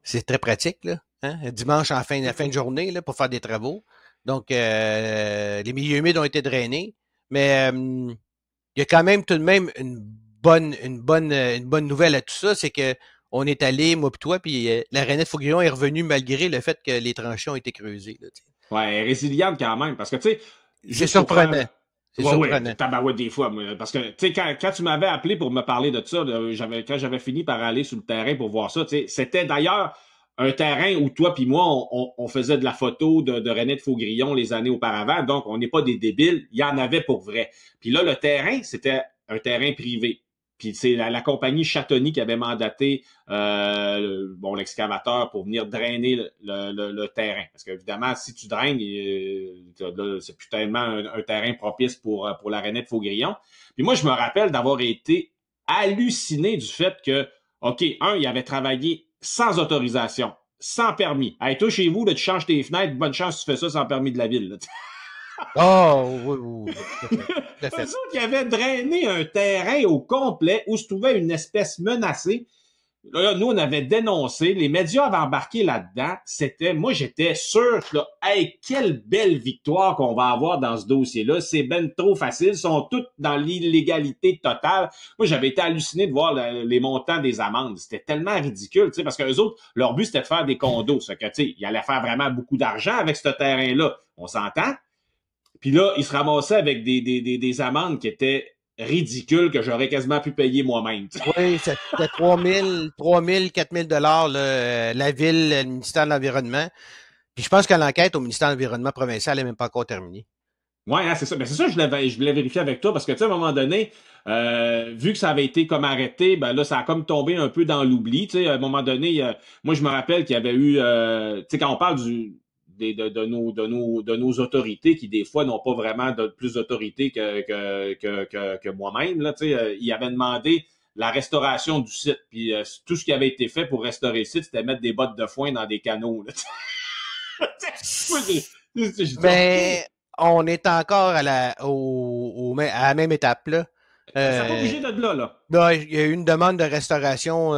C'est très pratique, là. Hein? Dimanche en fin de journée là, pour faire des travaux. Donc, les milieux humides ont été drainés. Mais il y a quand même tout de même une bonne nouvelle à tout ça, c'est que on est allé, moi et toi, puis la Renette Faugrillon est revenue malgré le fait que les tranchées ont été creusées. Là, Ouais, elle est résiliente quand même, parce que, tu sais, c'est juste pour surprenant. faire. C'est Ouais, ouais, surprenant. tabarouette des fois, moi, parce que, tu sais, quand tu m'avais appelé pour me parler de ça, quand j'avais fini par aller sur le terrain pour voir ça, tu sais, c'était d'ailleurs un terrain où toi puis moi, on faisait de la photo de René de Faugrillon les années auparavant, donc on n'est pas des débiles, il y en avait pour vrai. Puis là, le terrain, c'était un terrain privé. Puis c'est la compagnie Châtonny qui avait mandaté l'excavateur pour venir drainer le terrain. Parce qu'évidemment, si tu draines, c'est plus tellement un terrain propice pour la rainette Faugrillon. Puis moi, je me rappelle d'avoir été halluciné du fait que, OK, il avait travaillé sans autorisation, sans permis. Hey, toi, chez vous, là, tu changes tes fenêtres, bonne chance, tu fais ça sans permis de la ville. Là. Oh, oui, oui, oui, tout à fait. Tout à Eux fait. autres, ils avaient drainé un terrain au complet où se trouvait une espèce menacée. Là, nous, on avait dénoncé, les médias avaient embarqué là-dedans. Moi, j'étais sûr que, là, hey, quelle belle victoire qu'on va avoir dans ce dossier-là. C'est ben trop facile. Ils sont tous dans l'illégalité totale. Moi, j'avais été halluciné de voir les montants des amendes. C'était tellement ridicule, tu sais, parce que eux autres, leur but, c'était de faire des condos. Ce que, tu sais, ils allaient faire vraiment beaucoup d'argent avec ce terrain-là. On s'entend? Puis là, il se ramassait avec des amendes qui étaient ridicules que j'aurais quasiment pu payer moi-même. Oui, c'était 4 000 la ville, le ministère de l'Environnement. Puis je pense que l'enquête au ministère de l'Environnement provincial n'est même pas encore terminée. Ouais, hein, c'est ça. Ben, c'est ça que je voulais vérifier avec toi parce que, tu sais, à un moment donné, vu que ça avait été comme arrêté, ben là, ça a comme tombé un peu dans l'oubli. Tu sais, à un moment donné, moi, je me rappelle qu'il y avait eu, tu sais, quand on parle de nos autorités qui, des fois, n'ont pas vraiment plus d'autorité que moi-même, là, tu sais, ils avaient demandé la restauration du site. Puis tout ce qui avait été fait pour restaurer le site, c'était mettre des bottes de foin dans des canaux, là. Moi, j'ai dit, OK. Mais on est encore à la même étape, là. Ben, ça n'a pas Euh, bougé de là, là. là, il y a eu une demande de restauration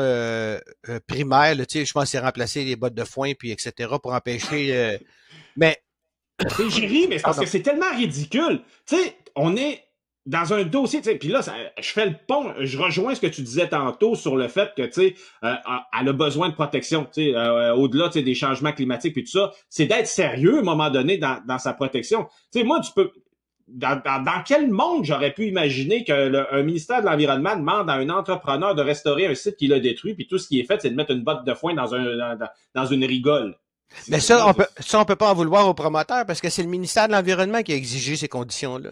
primaire, là, tu sais, je pense que c'est remplacer les bottes de foin, puis etc., pour empêcher... mais, Tu sais, j'ai ri, mais c'est parce pardon. que c'est tellement ridicule. Tu sais, on est dans un dossier, tu sais, puis là, je fais le pont, je rejoins ce que tu disais tantôt sur le fait que, tu sais, elle a besoin de protection, tu sais, au-delà, tu sais, des changements climatiques et tout ça, c'est d'être sérieux à un moment donné dans sa protection. Tu sais, moi, tu peux, dans quel monde j'aurais pu imaginer un ministère de l'Environnement demande à un entrepreneur de restaurer un site qu'il a détruit, puis tout ce qui est fait, c'est de mettre une botte de foin dans une rigole. Mais ça, on peut pas en vouloir aux promoteurs parce que c'est le ministère de l'Environnement qui a exigé ces conditions-là.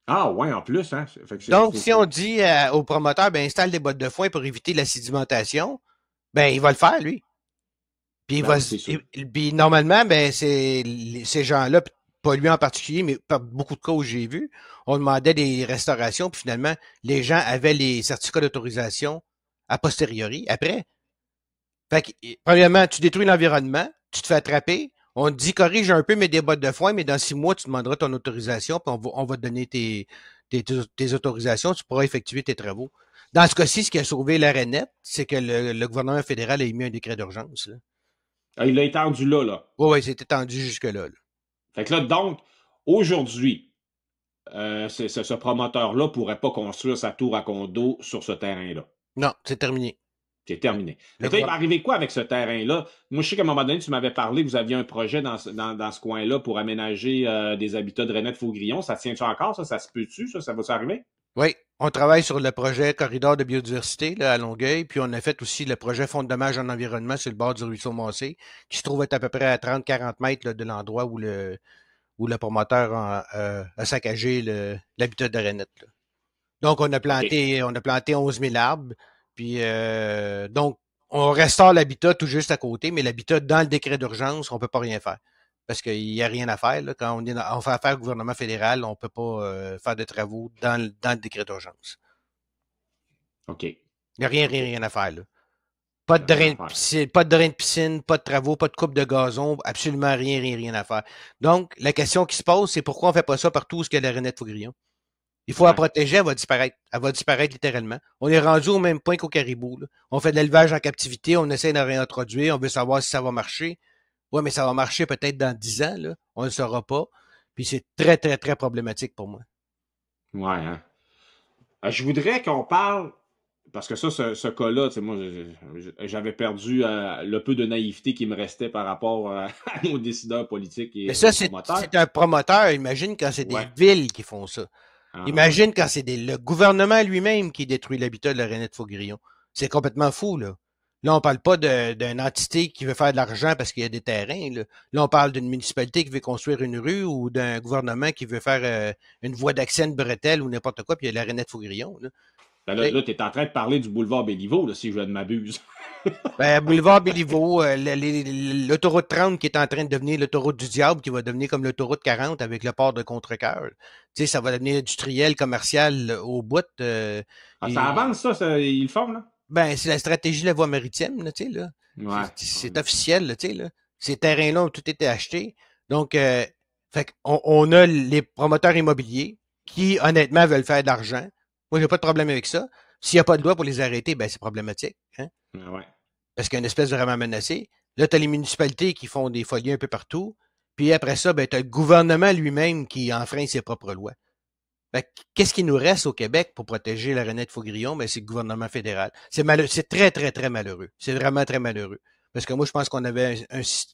Ah ouais, en plus, hein. Fait que Donc, si on dit aux promoteurs, ben, installe des bottes de foin pour éviter la sédimentation, ben, il va le faire, lui. Puis, Ben oui, c'est sûr. puis normalement, ben, ces gens-là, pas lui en particulier, mais par beaucoup de cas où j'ai vu, on demandait des restaurations, puis finalement, les gens avaient les certificats d'autorisation a posteriori, après. Fait que, premièrement, tu détruis l'environnement, tu te fais attraper, on te dit corrige un peu, mets des bottes de foin, mais dans 6 mois, tu demanderas ton autorisation, puis on va te donner tes autorisations, tu pourras effectuer tes travaux. Dans ce cas-ci, ce qui a sauvé l'ARENET, c'est que le gouvernement fédéral a émis un décret d'urgence. Ah, il l'a étendu là, là. Oui, oui, c'est étendu jusque-là. Là. Fait que là, donc, aujourd'hui, ce promoteur-là pourrait pas construire sa tour à condo sur ce terrain-là. Non, c'est terminé. C'est terminé. Le Fait que là, il va gouvernement. arriver quoi avec ce terrain-là? Moi, je sais qu'à un moment donné, tu m'avais parlé que vous aviez un projet dans ce coin-là pour aménager des habitats de Renette-Faugrillon. Ça tient-tu encore, ça? Ça se peut-tu, ça? Ça va-tu arriver? Oui, on travaille sur le projet corridor de biodiversité là, à Longueuil, puis on a fait aussi le projet fonds de dommage en environnement sur le bord du ruisseau Massé, qui se trouve être à peu près à 30-40 mètres là, de l'endroit où le promoteur a saccagé l'habitat de Renette. Là. Donc, OK. on a planté 11 000 arbres. Puis, donc, on restaure l'habitat tout juste à côté, mais l'habitat, dans le décret d'urgence, on peut pas rien faire. Parce qu'il n'y a rien à faire. Là. Quand on fait affaire au gouvernement fédéral, on peut pas faire de travaux dans le décret d'urgence. OK. Il n'y a rien, OK. rien, Il rien à faire. Là. n'y a rien à faire. Pas de drain de piscine, pas de travaux, pas de coupe de gazon, absolument rien, rien, rien à faire. Donc, la question qui se pose, c'est pourquoi on fait pas ça partout où il y a la Renette Faugrillon? Il faut la Ouais. protéger, elle va disparaître. Elle va disparaître littéralement. On est rendu au même point qu'au caribou. Là. On fait de l'élevage en captivité, on essaie de réintroduire, on veut savoir si ça va marcher. Oui, mais ça va marcher peut-être dans 10 ans, là. On ne le saura pas. Puis c'est très, très, très problématique pour moi. Ouais, hein. Je voudrais qu'on parle, parce que ça, ce cas-là, tu sais, moi, j'avais perdu le peu de naïveté qui me restait par rapport à nos décideurs politiques Mais et ça, aux promoteurs. c'est un promoteur. Imagine quand c'est des Ouais. villes qui font ça. Ah ouais. Imagine quand c'est le gouvernement lui-même qui détruit l'habitat de la Renette Faugrillon. C'est complètement fou, là. Là, on parle pas d'une entité qui veut faire de l'argent parce qu'il y a des terrains. Là on parle d'une municipalité qui veut construire une rue ou d'un gouvernement qui veut faire une voie d'accès, une bretelle ou n'importe quoi, puis il y a la Renette Faugrillon. Là. Ben Tu sais, là, tu es en train de parler du boulevard Béliveau, là, si je ne m'abuse. ben, boulevard Béliveau, l'autoroute 30 qui est en train de devenir l'autoroute du diable, qui va devenir comme l'autoroute 40 avec le port de Contrecoeur. Tu sais, ça va devenir industriel, commercial au bout. Ah, ça Et, avance, ça, ils le font, là? ben, c'est la stratégie de la voie maritime, là, tu sais, là. Ouais. C'est officiel, là, tu sais, là. Ces terrains-là ont tout été achetés. Donc, fait on a les promoteurs immobiliers qui, honnêtement, veulent faire de l'argent. Moi, j'ai pas de problème avec ça. S'il n'y a pas de loi pour les arrêter, ben, c'est problématique, hein. Ouais. Parce qu'il y a une espèce de vraiment menacé. Là, tu as les municipalités qui font des folies un peu partout. Puis après ça, ben, tu as le gouvernement lui-même qui enfreint ses propres lois. Fait qu'est-ce qui nous reste au Québec pour protéger la Renette Faugrillon? Ben, c'est le gouvernement fédéral. C'est très, très, très malheureux. C'est vraiment très malheureux. Parce que moi, je pense qu'on avait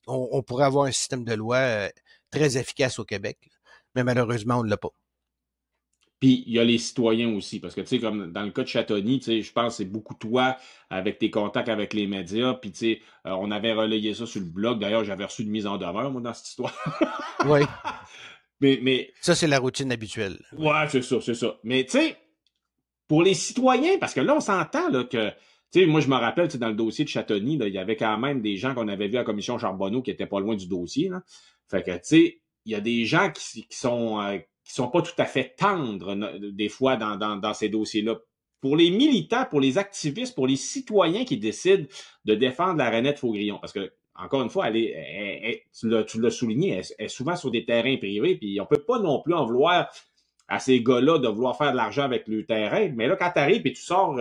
on pourrait avoir un système de loi très efficace au Québec. Mais malheureusement, on ne l'a pas. Puis il y a les citoyens aussi, parce que tu sais, comme dans le cas de Châtoni, tu sais, je pense que c'est beaucoup toi avec tes contacts avec les médias, puis tu sais, on avait relayé ça sur le blog. D'ailleurs, j'avais reçu une mise en demeure, moi, dans cette histoire. Oui. Mais Ça, c'est la routine habituelle. Oui. ouais, c'est ça, c'est ça. Mais tu sais, pour les citoyens, parce que là, on s'entend là, que, tu sais, moi, je me rappelle, tu sais, dans le dossier de Châtoni, là, il y avait quand même des gens qu'on avait vus à la commission Charbonneau qui étaient pas loin du dossier. Là. Fait que, tu sais, il y a des gens qui sont pas tout à fait tendres, des fois, dans ces dossiers-là. Pour les militants, pour les activistes, pour les citoyens qui décident de défendre la Renette Faugrillon, parce que, encore une fois, tu l'as souligné, elle est souvent sur des terrains privés, puis on peut pas non plus en vouloir à ces gars-là de vouloir faire de l'argent avec le terrain. Mais là, quand tu arrives et tu sors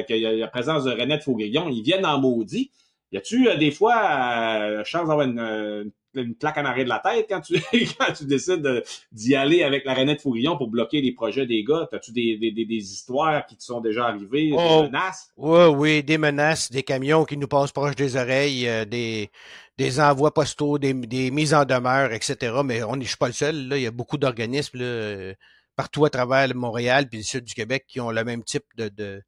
qu'il y a la présence de René de Faugrillon, ils viennent en maudit. Y a-tu des fois chance d'avoir une claque en arrière de la tête quand tu, quand tu décides d'y aller avec la Renette Faugrillon pour bloquer les projets des gars? As-tu des histoires qui te sont déjà arrivées, des Oh, menaces? oui, oui, des menaces, des camions qui nous passent proche des oreilles, des envois postaux, des mises en demeure, etc. Mais je suis pas le seul. Là, il y a beaucoup d'organismes là, partout à travers Montréal puis le sud du Québec qui ont le même type de...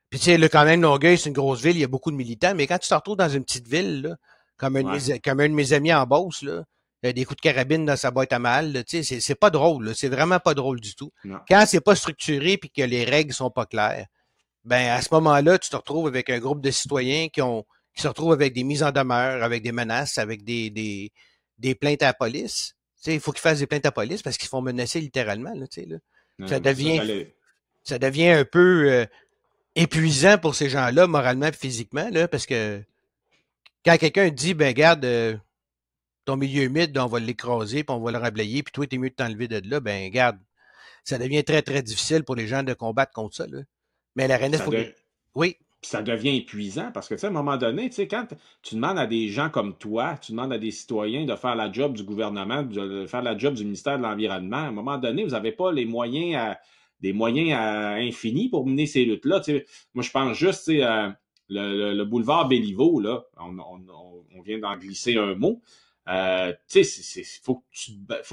Puis tu sais, là, quand même, Longueuil, c'est une grosse ville, il y a beaucoup de militants, mais quand tu te retrouves dans une petite ville, là, Ouais. comme un de mes amis en Beauce, là, il a des coups de carabine dans sa boîte à mal, là, tu sais, c'est pas drôle, là, c'est vraiment pas drôle du tout. Non. Quand c'est pas structuré puis que les règles sont pas claires, ben à ce moment-là, tu te retrouves avec un groupe de citoyens qui se retrouvent avec des mises en demeure, avec des menaces, avec des plaintes à la police. Tu sais, il faut qu'ils fassent des plaintes à la police parce qu'ils se font menacer littéralement, là, tu sais, là. Ça Non, mais ça, devient, j'allais. ça devient un peu épuisant pour ces gens-là, moralement et physiquement, là, parce que quand quelqu'un dit, ben garde, ton milieu humide, on va l'écraser, puis on va le rablayer, puis toi, t'es mieux de t'enlever de là, ben garde, ça devient très, très difficile pour les gens de combattre contre ça, là. Mais la reine, Ça, faut... de, Oui, Puis ça devient épuisant parce que, tu sais, à un moment donné, tu sais, quand tu demandes à des gens comme toi, tu demandes à des citoyens de faire la job du gouvernement, de faire la job du ministère de l'Environnement, à un moment donné, vous n'avez pas des moyens infinis pour mener ces luttes-là. Tu sais, moi, je pense juste, tu sais, le boulevard Béliveau, là, on vient d'en glisser un mot. Tu sais, faut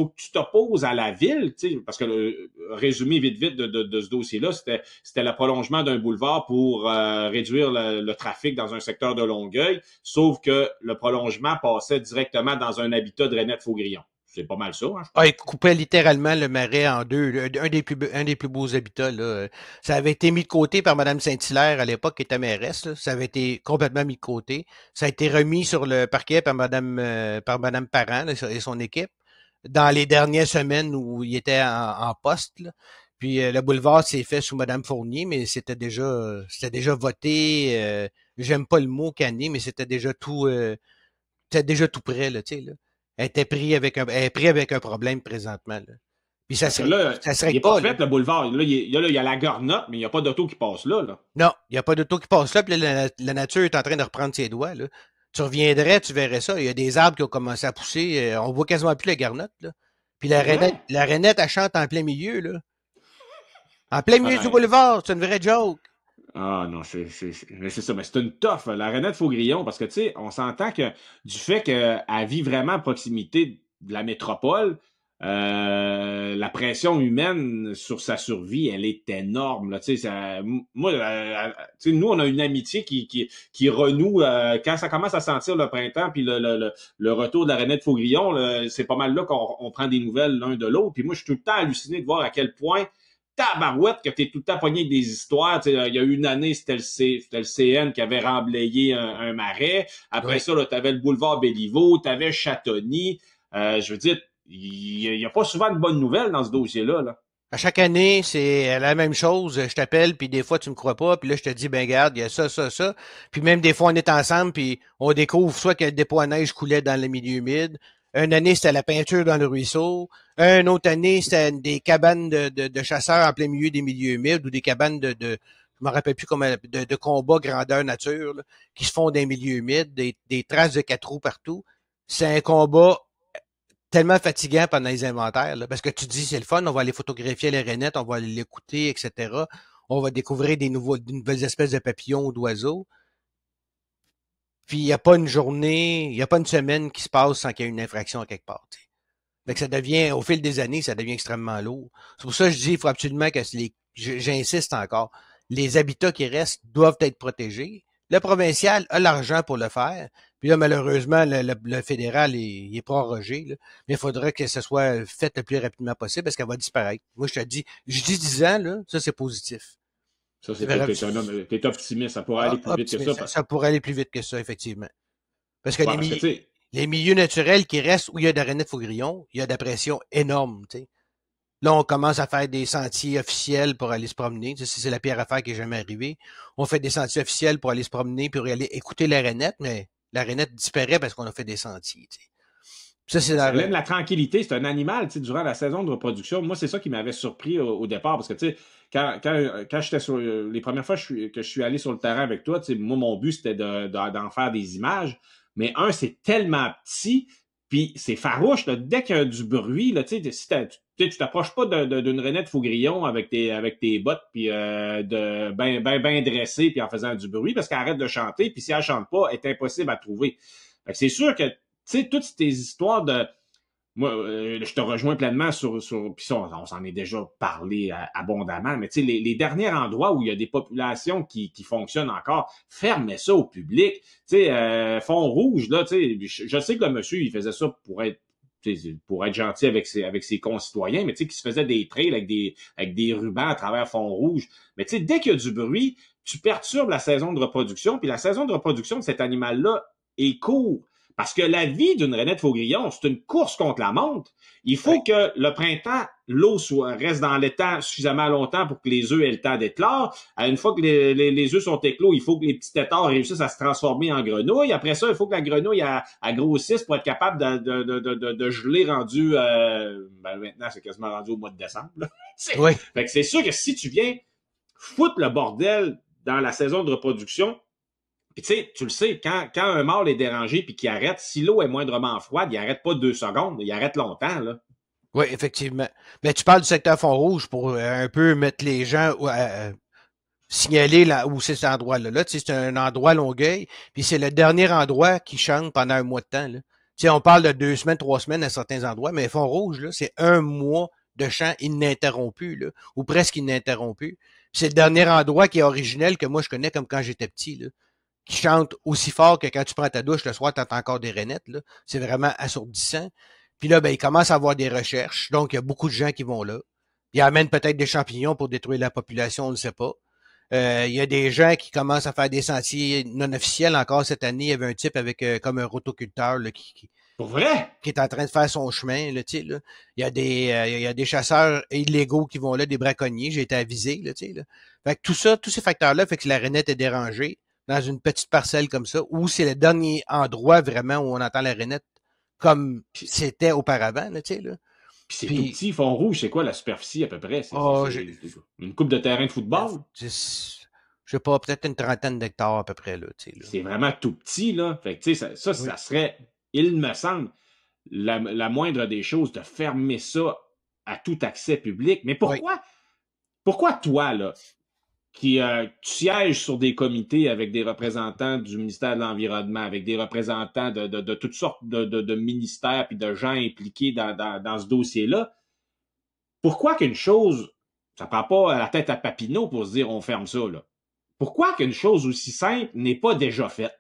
que tu t'opposes à la ville, tu sais, parce que le résumé vite de ce dossier-là, c'était le prolongement d'un boulevard pour réduire le trafic dans un secteur de Longueuil, sauf que le prolongement passait directement dans un habitat de Renette Faugrillon. C'est pas mal ça, hein, je ah, pense. il coupait littéralement le marais en deux, un des plus beaux habitats, là. Ça avait été mis de côté par Mme Saint-Hilaire à l'époque, qui était mairesse, là. Ça avait été complètement mis de côté. Ça a été remis sur le parquet par Mme Parent là, et son équipe dans les dernières semaines où il était en poste, là. Puis le boulevard s'est fait sous Mme Fournier, mais c'était déjà voté. J'aime pas le mot canné, mais c'était déjà tout prêt, là, tu sais, là. Elle est pris avec un problème présentement, là. Puis Parce que là, ça se il règle est pas pas, là. fait, le boulevard. Là, il y a la Gornotte, mais il n'y a pas d'auto qui passe là, là. Non, il n'y a pas d'auto qui passe là, puis là, la nature est en train de reprendre ses doigts, là. Tu reviendrais, tu verrais ça. Il y a des arbres qui ont commencé à pousser. On voit quasiment plus la garnotte, là. Puis Pour vrai? la rainette, elle chante en plein milieu, là. En plein milieu du Ah, boulevard, c'est une vraie joke. non, mais c'est ça, mais c'est une toffe, la Renette Faugrillon, parce que, tu sais, on s'entend que du fait qu'elle vit vraiment à proximité de la métropole, la pression humaine sur sa survie, elle est énorme, là, tu sais, moi, tu sais, nous, on a une amitié qui renoue, quand ça commence à sentir le printemps, puis le retour de la Renette Faugrillon, là, c'est pas mal là qu'on prend des nouvelles l'un de l'autre, puis moi, je suis tout le temps halluciné de voir à quel point tabarouette que t'es tout le temps pogné avec des histoires. Il y a eu une année, c'était le CN qui avait remblayé un marais. Après Oui. ça, là, t'avais le boulevard Béliveau, t'avais Châtoni. Je veux dire, il y a pas souvent de bonnes nouvelles dans ce dossier-là. Là. À chaque année, c'est la même chose. Je t'appelle, puis des fois, tu me crois pas, puis là, je te dis, ben garde, il y a ça, ça, ça. Puis même des fois, on est ensemble, puis on découvre soit que le dépôt à neige coulait dans le milieu humide. Une année, c'était la peinture dans le ruisseau. Une autre année, c'était des cabanes de chasseurs en plein milieu des milieux humides ou des cabanes je me rappelle plus comment, de combat grandeur nature, là, qui se font dans les milieux humides, des traces de quatre roues partout. C'est un combat tellement fatigant pendant les inventaires, là, parce que tu dis c'est le fun, on va aller photographier les rainettes, on va aller l'écouter, etc. On va découvrir des nouvelles espèces de papillons ou d'oiseaux. Puis il n'y a pas une journée, il n'y a pas une semaine qui se passe sans qu'il y ait une infraction à quelque part. T'sais. Fait que ça devient, au fil des années, ça devient extrêmement lourd. C'est pour ça que je dis, il faut absolument que j'insiste encore, les habitats qui restent doivent être protégés. Le provincial a l'argent pour le faire. Puis là, malheureusement, le fédéral est prorogé. Là. Mais il faudrait que ce soit fait le plus rapidement possible parce qu'elle va disparaître. Moi, je dis 10 ans, là, ça c'est positif. Ça, t'es optimiste, ça pourrait aller plus vite que ça. Ça pourrait aller plus vite que ça, effectivement. Parce que Ouais, parce que, tu sais, les milieux naturels qui restent où il y a de la rainette faugrillon, il y a de la pression énorme, tu sais. Là, on commence à faire des sentiers officiels pour aller se promener. Tu sais, c'est la pire affaire qui est jamais arrivée. On fait des sentiers officiels pour aller se promener, pour aller écouter la rainette, mais la rainette disparaît parce qu'on a fait des sentiers. Tu sais. ça aime la tranquillité. C'est un animal, tu sais, durant la saison de reproduction. Moi, c'est ça qui m'avait surpris au départ, parce que, tu sais, quand j'étais sur les premières fois que je suis allé sur le terrain avec toi, tu sais, moi, mon but, c'était d'en faire des images. Mais c'est tellement petit, puis c'est farouche, là. Dès qu'il y a du bruit, là, tu sais, si tu t'approches pas d'une rainette faugrillon avec tes bottes, puis de ben dressées, puis en faisant du bruit, parce qu'elle arrête de chanter, puis si elle chante pas, elle est impossible à trouver. Fait que c'est sûr que, tu sais, toutes ces histoires de moi, je te rejoins pleinement puis ça, on s'en est déjà parlé abondamment, mais tu sais, les derniers endroits où il y a des populations qui fonctionnent encore, fermez ça au public. Tu sais, Fond Rouge, là, tu sais, je sais que le monsieur, il faisait ça pour être gentil avec ses concitoyens, mais tu sais, qui se faisait des trails avec des rubans à travers Fond Rouge. Mais tu sais, dès qu'il y a du bruit, tu perturbes la saison de reproduction, puis la saison de reproduction de cet animal-là est court. Parce que la vie d'une rainette faugrillon, c'est une course contre la montre. Il faut que le printemps, l'eau reste dans l'étang suffisamment longtemps pour que les œufs aient le temps d'éclore. Une fois que les œufs sont éclos, il faut que les petits têtards réussissent à se transformer en grenouilles. Après ça, il faut que la grenouille grossisse pour être capable de geler rendu... maintenant, c'est quasiment rendu au mois de décembre. Oui. Fait que c'est sûr que si tu viens foutre le bordel dans la saison de reproduction, puis tu sais, tu le sais, quand un mâle est dérangé puis qu'il arrête, si l'eau est moindrement froide, il arrête pas 2 secondes, il arrête longtemps, là. Oui, effectivement. Mais tu parles du secteur Fond Rouge pour un peu mettre les gens signaler là où c'est cet endroit-là. Là, tu sais, c'est un endroit Longueuil, puis c'est le dernier endroit qui chante pendant un mois de temps. Là. Tu sais, on parle de 2 semaines, 3 semaines à certains endroits, mais Fond Rouge, là, c'est un mois de chant ininterrompu, là, ou presque ininterrompu. C'est le dernier endroit qui est originel que moi je connais comme quand j'étais petit, là, qui chante aussi fort que quand tu prends ta douche le soir, tu entends encore des rainettes. Là. C'est vraiment assourdissant. Puis là, ben, il commence à avoir des recherches. Donc, il y a beaucoup de gens qui vont là. Ils amènent peut-être des champignons pour détruire la population, on ne sait pas. Il y a des gens qui commencent à faire des sentiers non officiels. Encore cette année, il y avait un type avec comme un rotoculteur là, Pour vrai? qui est en train de faire son chemin. Là, là. Il y a des chasseurs illégaux qui vont là, des braconniers. J'ai été avisé. Là, là. Fait que tout ça, tous ces facteurs-là fait que la rainette est dérangée dans une petite parcelle comme ça, où c'est le dernier endroit vraiment où on entend la rainette comme c'était auparavant. Là, là. Puis c'est tout petit, Fond Rouge, c'est quoi la superficie à peu près? C'est une coupe de terrain de football? Je sais pas, peut-être une trentaine d'hectares à peu près. Là, là. C'est vraiment tout petit, là. Fait que, tu sais, ça serait, il me semble, la moindre des choses de fermer ça à tout accès public. Mais pourquoi toi, là, qui tu sièges sur des comités avec des représentants du ministère de l'Environnement, avec des représentants de toutes sortes de ministères puis de gens impliqués dans ce dossier-là, pourquoi qu'une chose, ça prend pas la tête à Papineau pour se dire on ferme ça, là? Pourquoi qu'une chose aussi simple n'est pas déjà faite?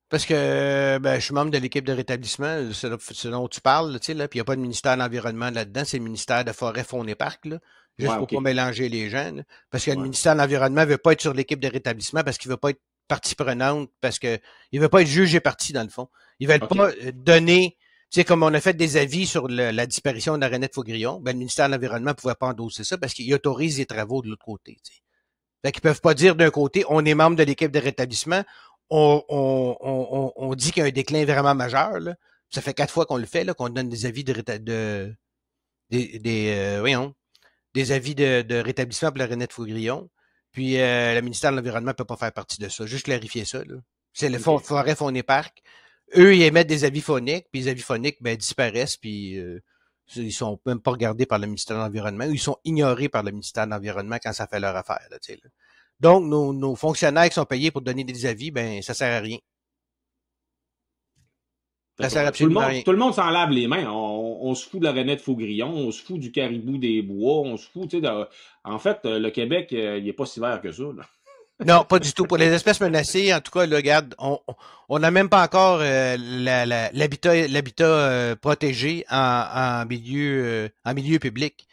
Parce que ben, je suis membre de l'équipe de rétablissement, ce dont tu parles, tu sais, là, puis il n'y a pas de ministère de l'Environnement là-dedans, c'est le ministère de Forêt, Faune et Parcs, là. Juste pour pas mélanger les gens. Là, parce que le ministère de l'Environnement ne veut pas être sur l'équipe de rétablissement parce qu'il ne veut pas être partie prenante, parce qu'il ne veut pas être jugé parti, dans le fond. Ils ne veulent pas donner, tu sais, comme on a fait des avis sur la disparition de la rainette faugrillon, ben, le ministère de l'Environnement ne pouvait pas endosser ça parce qu'il autorise les travaux de l'autre côté. Tu sais. Fait qu'ils peuvent pas dire d'un côté, on est membre de l'équipe de rétablissement, on dit qu'il y a un déclin vraiment majeur. Là. Ça fait 4 fois qu'on le fait, là, qu'on donne des avis des avis de rétablissement pour la rainette faugrillon. Puis le ministère de l'Environnement ne peut pas faire partie de ça. Juste clarifier ça. Là. C'est le Forêt, Faune et Parcs. Eux, ils émettent des avis phoniques, puis les avis phoniques ben, disparaissent, puis ils sont même pas regardés par le ministère de l'Environnement, ou ils sont ignorés par le ministère de l'Environnement quand ça fait leur affaire. Là, là. Donc, nos fonctionnaires qui sont payés pour donner des avis, ben ça sert à rien. Ça sert absolument à rien. Tout le monde s'en lave les mains. On se fout de la rainette Faugrillon, on se fout du caribou des bois, on se fout, tu sais, en fait, le Québec, il est pas si vert que ça, là. Non, pas du tout. Pour les espèces menacées, en tout cas, là, regarde, on n'a même pas encore l'habitat protégé en milieu public.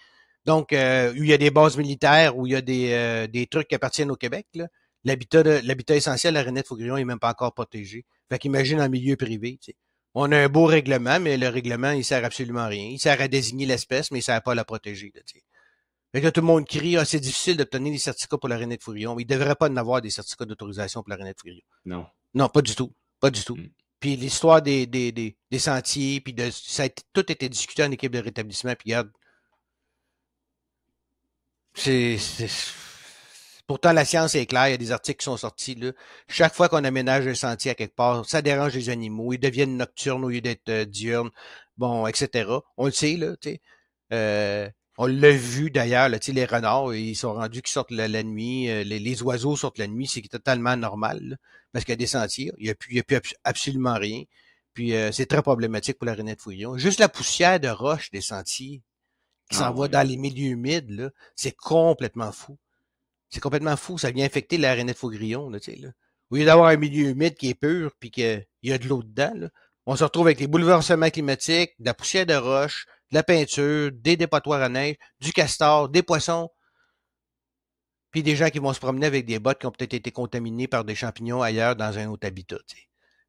Donc, où il y a des bases militaires, où il y a des trucs qui appartiennent au Québec, là, l'habitat essentiel à Renette-Faugrillon n'est même pas encore protégé. Fait qu'imagine en milieu privé, tu sais. On a un beau règlement, mais le règlement, il sert absolument à rien. Il sert à désigner l'espèce, mais il sert pas à la protéger, là, tu sais. Fait que là, tout le monde crie, ah, c'est difficile d'obtenir des certificats pour la Renette-Faugrillon. Il ne devrait pas en avoir des certificats d'autorisation pour la Renette-Faugrillon. Non. Non, pas du tout. Pas du tout. Puis l'histoire des sentiers, puis ça a tout été discuté en équipe de rétablissement, puis regarde, c'est pourtant la science est claire, il y a des articles qui sont sortis là. Chaque fois qu'on aménage un sentier à quelque part, ça dérange les animaux, ils deviennent nocturnes au lieu d'être diurnes, bon, etc. On le sait là, tu sais. On l'a vu d'ailleurs, là, tu sais, les renards, ils sont rendus qu'ils sortent la nuit, les oiseaux sortent la nuit, c'est totalement normal, là, parce qu'il y a des sentiers, il y a plus absolument rien. Puis c'est très problématique pour la Renette-Faugrillon. Juste la poussière de roche des sentiers qui s'en va dans les milieux humides, là, c'est complètement fou. C'est complètement fou. Ça vient infecter la Renette-Faugrillon, là, tu sais, là. Au lieu d'avoir un milieu humide qui est pur puis qu'il y a de l'eau dedans, là, on se retrouve avec les bouleversements climatiques, de la poussière de roche, de la peinture, des dépotoirs à neige, du castor, des poissons, puis des gens qui vont se promener avec des bottes qui ont peut-être été contaminés par des champignons ailleurs dans un autre habitat, tu sais.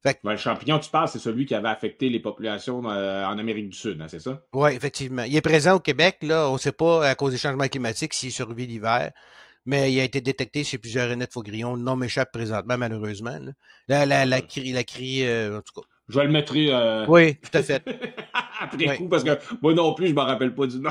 Fait que, le champignon, tu parles, c'est celui qui avait affecté les populations en Amérique du Sud, hein, c'est ça? Oui, effectivement. Il est présent au Québec, là. On ne sait pas, à cause des changements climatiques, s'il survit l'hiver. Mais il a été détecté chez plusieurs Rennettes Faugrillon. Le nom m'échappe présentement, malheureusement. Là. La crie, en tout cas. Je vais le mettre oui, tout à fait. après coup, parce que moi non plus, je ne me rappelle pas du nom.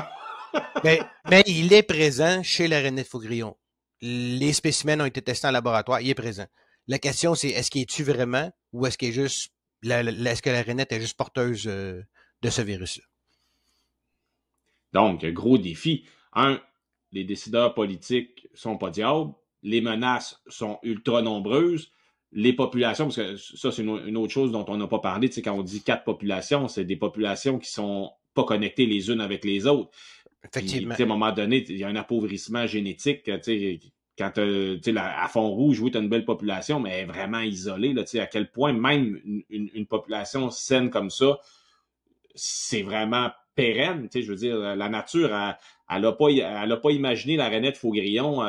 mais il est présent chez la Renette Faugrillon. Les spécimens ont été testés en laboratoire, il est présent. La question, c'est est-ce qu'il est tue vraiment ou est-ce qu'il est juste est-ce que la Renette est juste porteuse de ce virus-là? Donc, gros défi. Les décideurs politiques sont pas diables. Les menaces sont ultra nombreuses. Les populations, parce que ça, c'est une autre chose dont on n'a pas parlé, tu sais, quand on dit 4 populations, c'est des populations qui sont pas connectées les unes avec les autres. Effectivement. Puis, à un moment donné, il y a un appauvrissement génétique, tu sais, quand à Font-Rouge, oui, tu as une belle population, mais elle est vraiment isolée, là, tu sais, à quel point même une population saine comme ça, c'est vraiment pérenne, tu sais, je veux dire, la nature, elle a pas imaginé la Renette Faugrillon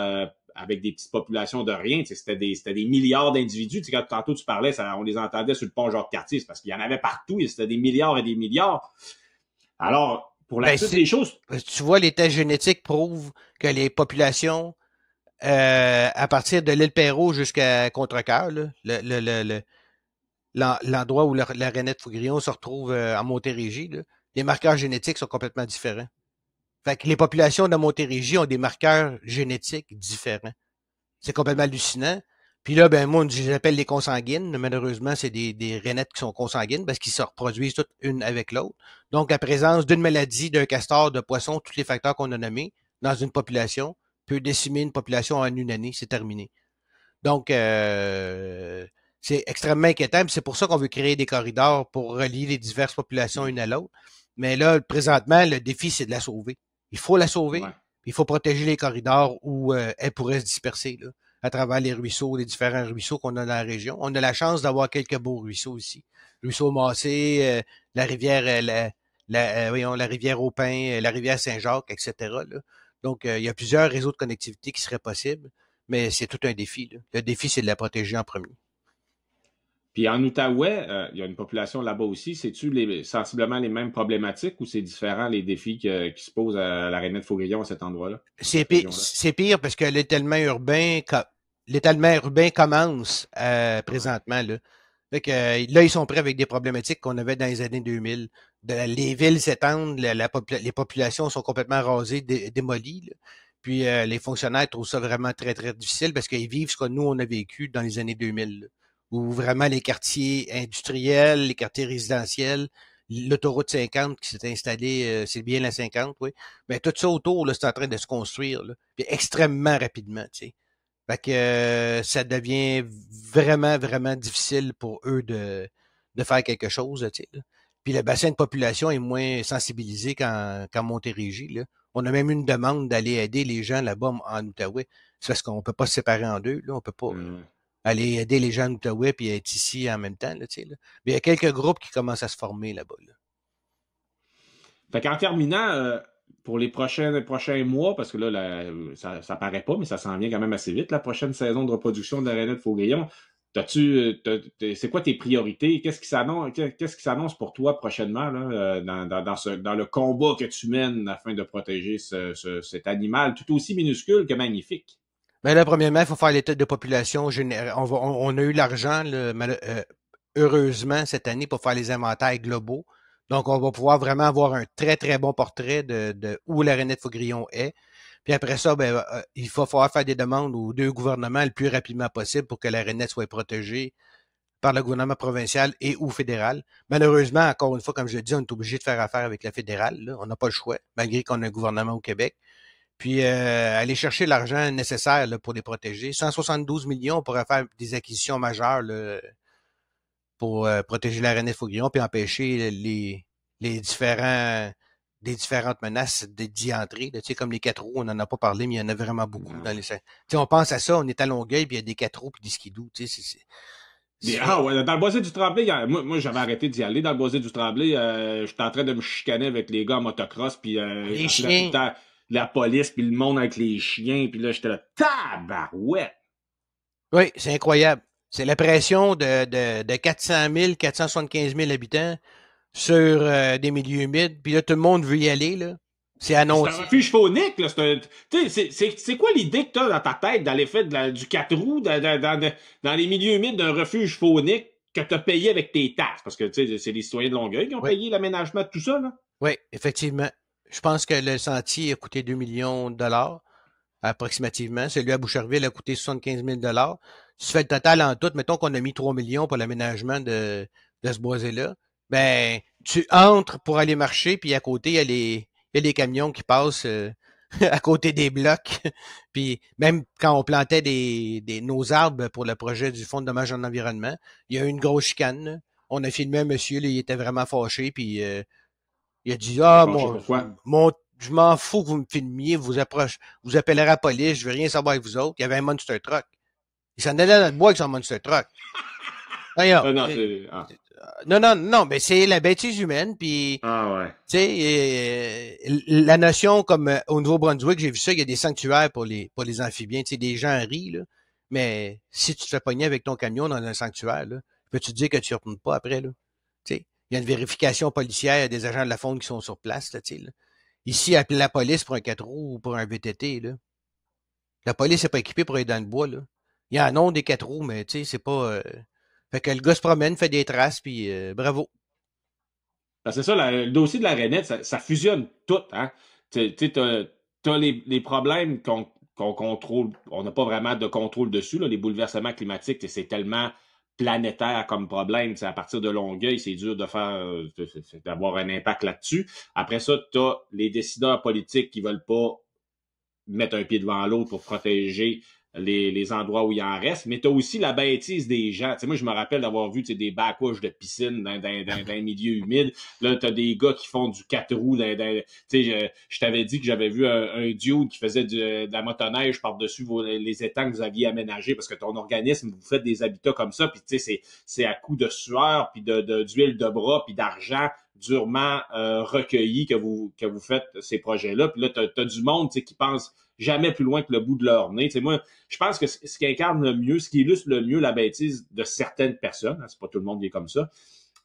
avec des petites populations de rien, tu sais, c'était des milliards d'individus, tu sais, quand tantôt tu parlais, on les entendait sur le pont Jacques-Cartier, c'est parce qu'il y en avait partout, et c'était des milliards et des milliards. Alors, pour la suite des choses... Tu vois, les tests génétiques prouvent que les populations, à partir de l'île Perrot jusqu'à Contrecoeur, l'endroit où la Renette Faugrillon se retrouve en Montérégie, là, les marqueurs génétiques sont complètement différents. Fait que les populations de Montérégie ont des marqueurs génétiques différents. C'est complètement hallucinant. Puis là, ben moi, j'appelle les consanguines. Malheureusement, c'est des rennettes qui sont consanguines parce qu'ils se reproduisent toutes une avec l'autre. Donc, la présence d'une maladie, d'un castor, de poisson, tous les facteurs qu'on a nommés dans une population peut décimer une population en une année. C'est terminé. Donc, c'est extrêmement inquiétant. C'est pour ça qu'on veut créer des corridors pour relier les diverses populations une à l'autre. Mais là, présentement, le défi, c'est de la sauver. Il faut la sauver. Ouais. Il faut protéger les corridors où elle pourrait se disperser là, à travers les ruisseaux, les différents ruisseaux qu'on a dans la région. On a la chance d'avoir quelques beaux ruisseaux ici. Le ruisseau Massé, la rivière, la rivière au Pin, la rivière Saint-Jacques, etc. Là. Donc, il y a plusieurs réseaux de connectivité qui seraient possibles, mais c'est tout un défi. Là. Le défi, c'est de la protéger en premier. Puis en Outaouais, il y a une population là-bas aussi. C'est-tu sensiblement les mêmes problématiques ou c'est différent les défis qui se posent à la Renette Faugrillon à cet endroit-là? C'est pire parce que l'étalement urbain commence présentement. Là. Fait que, là, ils sont prêts avec des problématiques qu'on avait dans les années 2000. Les villes s'étendent, les populations sont complètement rasées, démolies. Là. Puis les fonctionnaires trouvent ça vraiment très, très difficile parce qu'ils vivent ce que nous, on a vécu dans les années 2000. Là. Où vraiment les quartiers industriels, les quartiers résidentiels, l'autoroute 50 qui s'est installée, c'est bien la 50, oui. Mais tout ça autour, là, c'est en train de se construire, là, puis extrêmement rapidement, tu sais. Fait que ça devient vraiment, vraiment difficile pour eux de faire quelque chose, tu sais, là. Puis le bassin de population est moins sensibilisé qu'en Montérégie, là. On a même une demande d'aller aider les gens là-bas en Outaouais. C'est parce qu'on peut pas se séparer en deux, là. On peut pas aller aider les gens en Outaouais puis être ici en même temps, là, tu sais, là. Mais il y a quelques groupes qui commencent à se former là-bas, là. Fait qu'en terminant, pour les prochains mois, parce que là, ça paraît pas, mais ça s'en vient quand même assez vite, la prochaine saison de reproduction de la Rainette Faugrillon. C'est quoi tes priorités? Qu'est-ce qui s'annonce pour toi prochainement là, dans le combat que tu mènes afin de protéger cet animal tout aussi minuscule que magnifique? Mais là, premièrement, il faut faire l'étude de population générale. On a eu l'argent, heureusement, cette année pour faire les inventaires globaux. Donc, on va pouvoir vraiment avoir un très, très bon portrait de où la Rainette Faugrillon est. Puis après ça, il va falloir faire des demandes aux deux gouvernements le plus rapidement possible pour que la Rainette soit protégée par le gouvernement provincial et ou fédéral. Malheureusement, encore une fois, comme je l'ai dit, on est obligé de faire affaire avec la fédérale, là. On n'a pas le choix, malgré qu'on a un gouvernement au Québec. Puis aller chercher l'argent nécessaire là, pour les protéger. 172 millions, on pourrait faire des acquisitions majeures là, pour protéger la Rainette Faugrillon puis empêcher les différentes menaces d'y entrer. Tu sais, comme les 4 roues, on n'en a pas parlé, mais il y en a vraiment beaucoup dans les. Tu sais, on pense à ça, on est à Longueuil, puis il y a des 4 roues puis des skidoo. Tu sais, Ouais, dans le boisé du Tremblay, moi j'avais arrêté d'y aller. Dans le boisé du Tremblay, j'étais en train de me chicaner avec les gars en motocross, puis les chiens. La police, puis le monde avec les chiens, puis là j'étais là, tabarouette! Oui, c'est incroyable. C'est la pression de 400 000, 475 000 habitants sur des milieux humides. Puis là, tout le monde veut y aller, là. C'est annoncé. C'est un refuge faunique, là. C'est quoi l'idée que t'as dans ta tête dans l'effet du 4 roues, dans les milieux humides d'un refuge faunique que t'as payé avec tes taxes? Parce que, tu sais, c'est les citoyens de Longueuil qui ont payé l'aménagement de tout ça, là. Oui, effectivement. Je pense que le sentier a coûté 2 millions de dollars, approximativement. Celui à Boucherville a coûté 75 000 dollars. Si tu fais le total en tout, mettons qu'on a mis 3 millions pour l'aménagement de ce boisé-là, ben, tu entres pour aller marcher, puis à côté, il y a les camions qui passent à côté des blocs. Puis même quand on plantait nos arbres pour le projet du Fonds de dommage en environnement, il y a eu une grosse chicane, là. On a filmé un monsieur, là, il était vraiment fâché, puis il a dit je m'en fous que vous me filmiez, vous appellerez la police, je veux rien savoir avec vous autres. Il y avait un Monster Truck. Il s'en allait dans le bois avec son Monster Truck. Non, mais c'est la bêtise humaine, puis tu sais, la notion comme au Nouveau-Brunswick, j'ai vu ça, il y a des sanctuaires pour les amphibiens, tu sais, des gens rient, là, mais si tu te fais pogner avec ton camion dans un sanctuaire, là, peux-tu te dire que tu ne retournes pas après, là? Tu sais, il y a une vérification policière, il y a des agents de la faune qui sont sur place, là, tu sais, là. Ici, appeler la police pour un 4 roues ou pour un VTT, là. La police n'est pas équipée pour être dans le bois, là. Il y en a des 4 roues, mais tu sais, c'est pas... Fait que le gars se promène, fait des traces, puis bravo. Ben, c'est ça, le dossier de la Rainette, ça fusionne tout, hein. Tu sais, t'as les problèmes qu'on contrôle, on n'a pas vraiment de contrôle dessus, là, les bouleversements climatiques, c'est tellement planétaire comme problème, à partir de Longueuil, c'est dur de faire d'avoir un impact là-dessus. Après ça, t'as les décideurs politiques qui veulent pas mettre un pied devant l'autre pour protéger les endroits où il en reste, mais tu as aussi la bêtise des gens. T'sais, moi, je me rappelle d'avoir vu des backwashes de piscine dans un milieu humide. Là, tu as des gars qui font du 4 roues. Je t'avais dit que j'avais vu un dude qui faisait de la motoneige par-dessus les étangs que vous aviez aménagés parce que ton organisme, vous faites des habitats comme ça, puis c'est à coup de sueur, puis d'huile de bras, puis d'argent durement recueilli que vous faites ces projets-là. Puis là, t'as du monde qui pense jamais plus loin que le bout de leur nez. T'sais, moi, je pense que ce qui incarne le mieux, ce qui illustre le mieux la bêtise de certaines personnes, hein, c'est pas tout le monde qui est comme ça,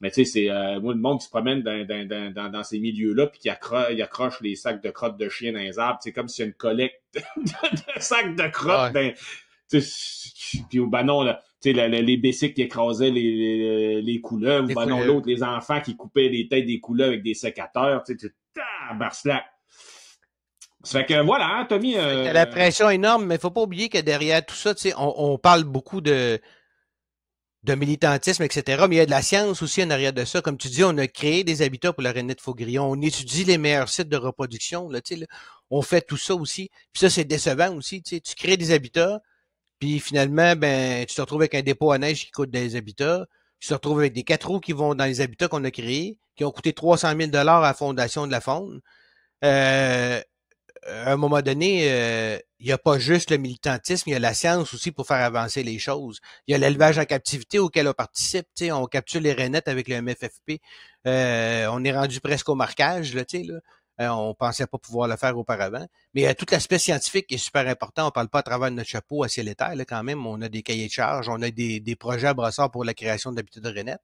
mais tu sais, c'est moi, le monde qui se promène dans ces milieux-là puis qui accroche les sacs de crottes de chien dans les arbres, c'est comme s'il y a une collecte de sacs de crottes. Ouais. Puis ben non, là, les bicycles qui écrasaient les couleuvres, ben non, l'autre, les enfants qui coupaient les têtes des couleuvres avec des sécateurs, tu sais, barcelac. Ça fait que voilà, hein, Tommy. La pression énorme, mais il faut pas oublier que derrière tout ça, on parle beaucoup de militantisme, etc. Mais il y a de la science aussi en arrière de ça. Comme tu dis, on a créé des habitats pour la Rainette Faugrillon. On étudie les meilleurs sites de reproduction. Là, là. On fait tout ça aussi. Puis ça, c'est décevant aussi. Tu crées des habitats, puis finalement, ben, tu te retrouves avec un dépôt à neige qui coûte des habitats. Ils se retrouvent avec des 4 roues qui vont dans les habitats qu'on a créés, qui ont coûté 300 000 $ à la fondation de la faune. À un moment donné, il n'y a pas juste le militantisme, il y a la science aussi pour faire avancer les choses. Il y a l'élevage en captivité auquel on participe. On capture les rainettes avec le MFFP. On est rendu presque au marquage. Là, là. On pensait pas pouvoir le faire auparavant. Mais il y a tout l'aspect scientifique qui est super important. On parle pas à travers notre chapeau à ciel et terre, là, quand même. On a des cahiers de charges, on a des projets à brossard pour la création d'habitats de rainettes.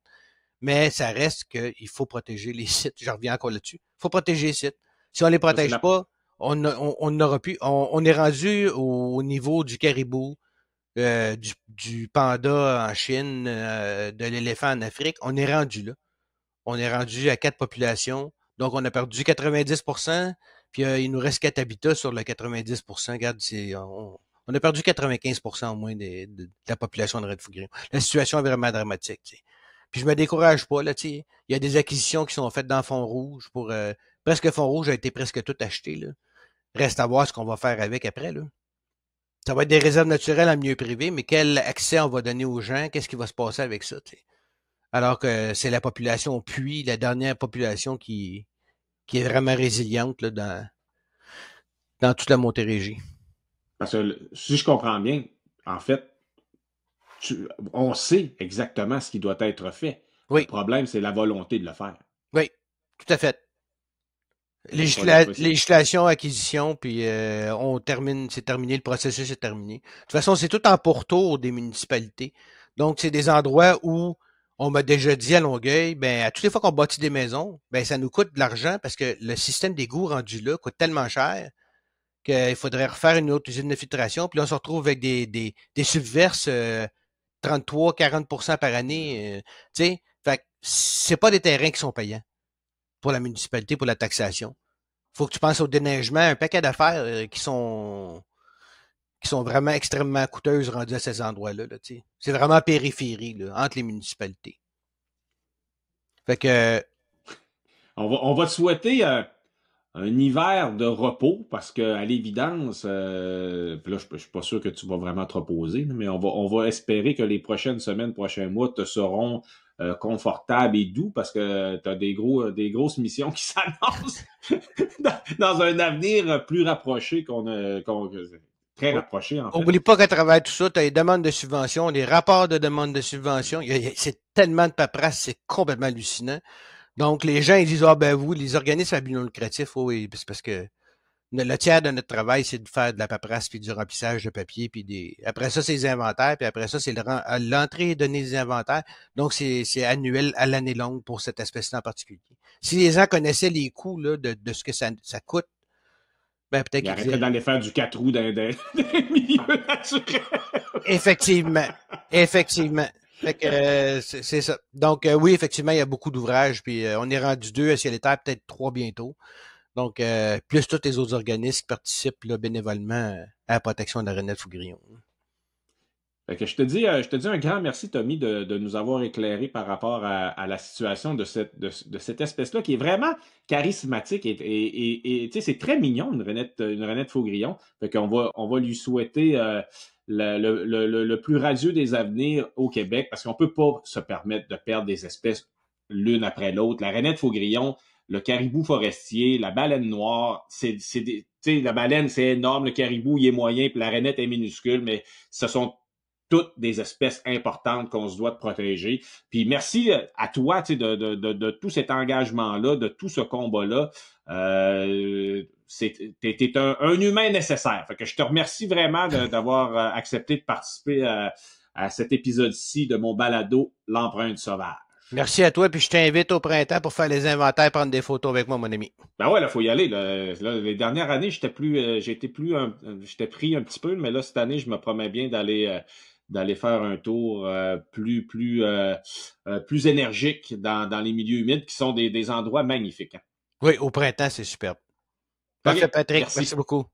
Mais ça reste qu'il faut protéger les sites. Je reviens encore là-dessus. Il faut protéger les sites. Si on les protège pas, on n'aura plus. On est rendu au niveau du caribou, du panda en Chine, de l'éléphant en Afrique. On est rendu là. On est rendu à 4 populations. Donc, on a perdu 90%, puis il nous reste 4 habitats sur le 90%. Regarde, on a perdu 95% au moins de la population de Red-Fougrillon. La situation est vraiment dramatique. T'sais. Puis je me décourage pas, là, il y a des acquisitions qui sont faites dans Fond-Rouge pour presque Fond-Rouge a été presque tout acheté. Là. Reste à voir ce qu'on va faire avec après. Là. Ça va être des réserves naturelles en milieu privé, mais quel accès on va donner aux gens? Qu'est-ce qui va se passer avec ça? T'sais? Alors que c'est la population puits, la dernière population qui est vraiment résiliente là, dans toute la Montérégie. Parce que si je comprends bien, en fait, on sait exactement ce qui doit être fait. Oui. Le problème, c'est la volonté de le faire. Oui, tout à fait. Législation, acquisition, puis c'est terminé, le processus est terminé. De toute façon, c'est tout en pourtour des municipalités. Donc, c'est des endroits où on m'a déjà dit à Longueuil, à toutes les fois qu'on bâtit des maisons, ça nous coûte de l'argent parce que le système d'égout rendu là coûte tellement cher qu'il faudrait refaire une autre usine de filtration. Puis là, on se retrouve avec des subverses 33-40% par année. Tu sais, fait que c'est pas des terrains qui sont payants pour la municipalité, pour la taxation. Faut que tu penses au déneigement, un paquet d'affaires qui sont vraiment extrêmement coûteuses rendues à ces endroits-là. Là, c'est vraiment périphérie là, entre les municipalités. Fait que on va te souhaiter un hiver de repos parce que à l'évidence, là je suis pas sûr que tu vas vraiment te reposer, mais on va espérer que les prochaines semaines, prochains mois te seront confortables et doux parce que tu as des grosses missions qui s'annoncent dans un avenir plus rapproché très rapproché en fait. Oublie pas qu'à travers tout ça, tu as les demandes de subvention, les rapports de demande de subvention. C'est tellement de paperasse, c'est complètement hallucinant. Donc, les gens, ils disent, vous, les organismes à but non lucratif, oui, c'est parce que le tiers de notre travail, c'est de faire de la paperasse, puis du remplissage de papier, puis après ça, c'est les inventaires, puis après ça, c'est l'entrée et donner des inventaires. Donc, c'est annuel à l'année longue pour cette espèce-là en particulier. Si les gens connaissaient les coûts là, de ce que ça coûte, peut-être qu'ils arrêteraient d'aller faire du 4 roues dans milieu naturel. Effectivement. Fait que c'est ça. Donc oui, effectivement, il y a beaucoup d'ouvrages, puis on est rendu 2 à ciel et terre, peut-être 3 bientôt. Donc, plus tous les autres organismes qui participent là, bénévolement à la protection de la rainette Fougrillon. Fait que je te dis un grand merci, Tommy, de nous avoir éclairé par rapport à la situation de cette espèce-là, qui est vraiment charismatique et tu sais, c'est très mignon, une rainette Faugrillon. Fait qu'on va lui souhaiter le plus radieux des avenirs au Québec, parce qu'on peut pas se permettre de perdre des espèces l'une après l'autre. La rainette Faugrillon, le caribou forestier, la baleine noire, tu sais, la baleine, c'est énorme, le caribou, il est moyen, puis la rainette est minuscule, mais ce sont toutes des espèces importantes qu'on se doit de protéger. Puis merci à toi, tu sais, de tout cet engagement-là, de tout ce combat-là. T'es un humain nécessaire. Fait que je te remercie vraiment d'avoir accepté de participer à cet épisode-ci de mon balado L'empreinte sauvage. Merci à toi, puis je t'invite au printemps pour faire les inventaires, prendre des photos avec moi, mon ami. Ben ouais, là, faut y aller. Là, les dernières années, j'étais pris un petit peu, mais là, cette année, je me promets bien d'aller faire un tour plus énergique dans les milieux humides, qui sont des endroits magnifiques. Hein. Oui, au printemps, c'est superbe. Parfait, Patrick. Merci beaucoup.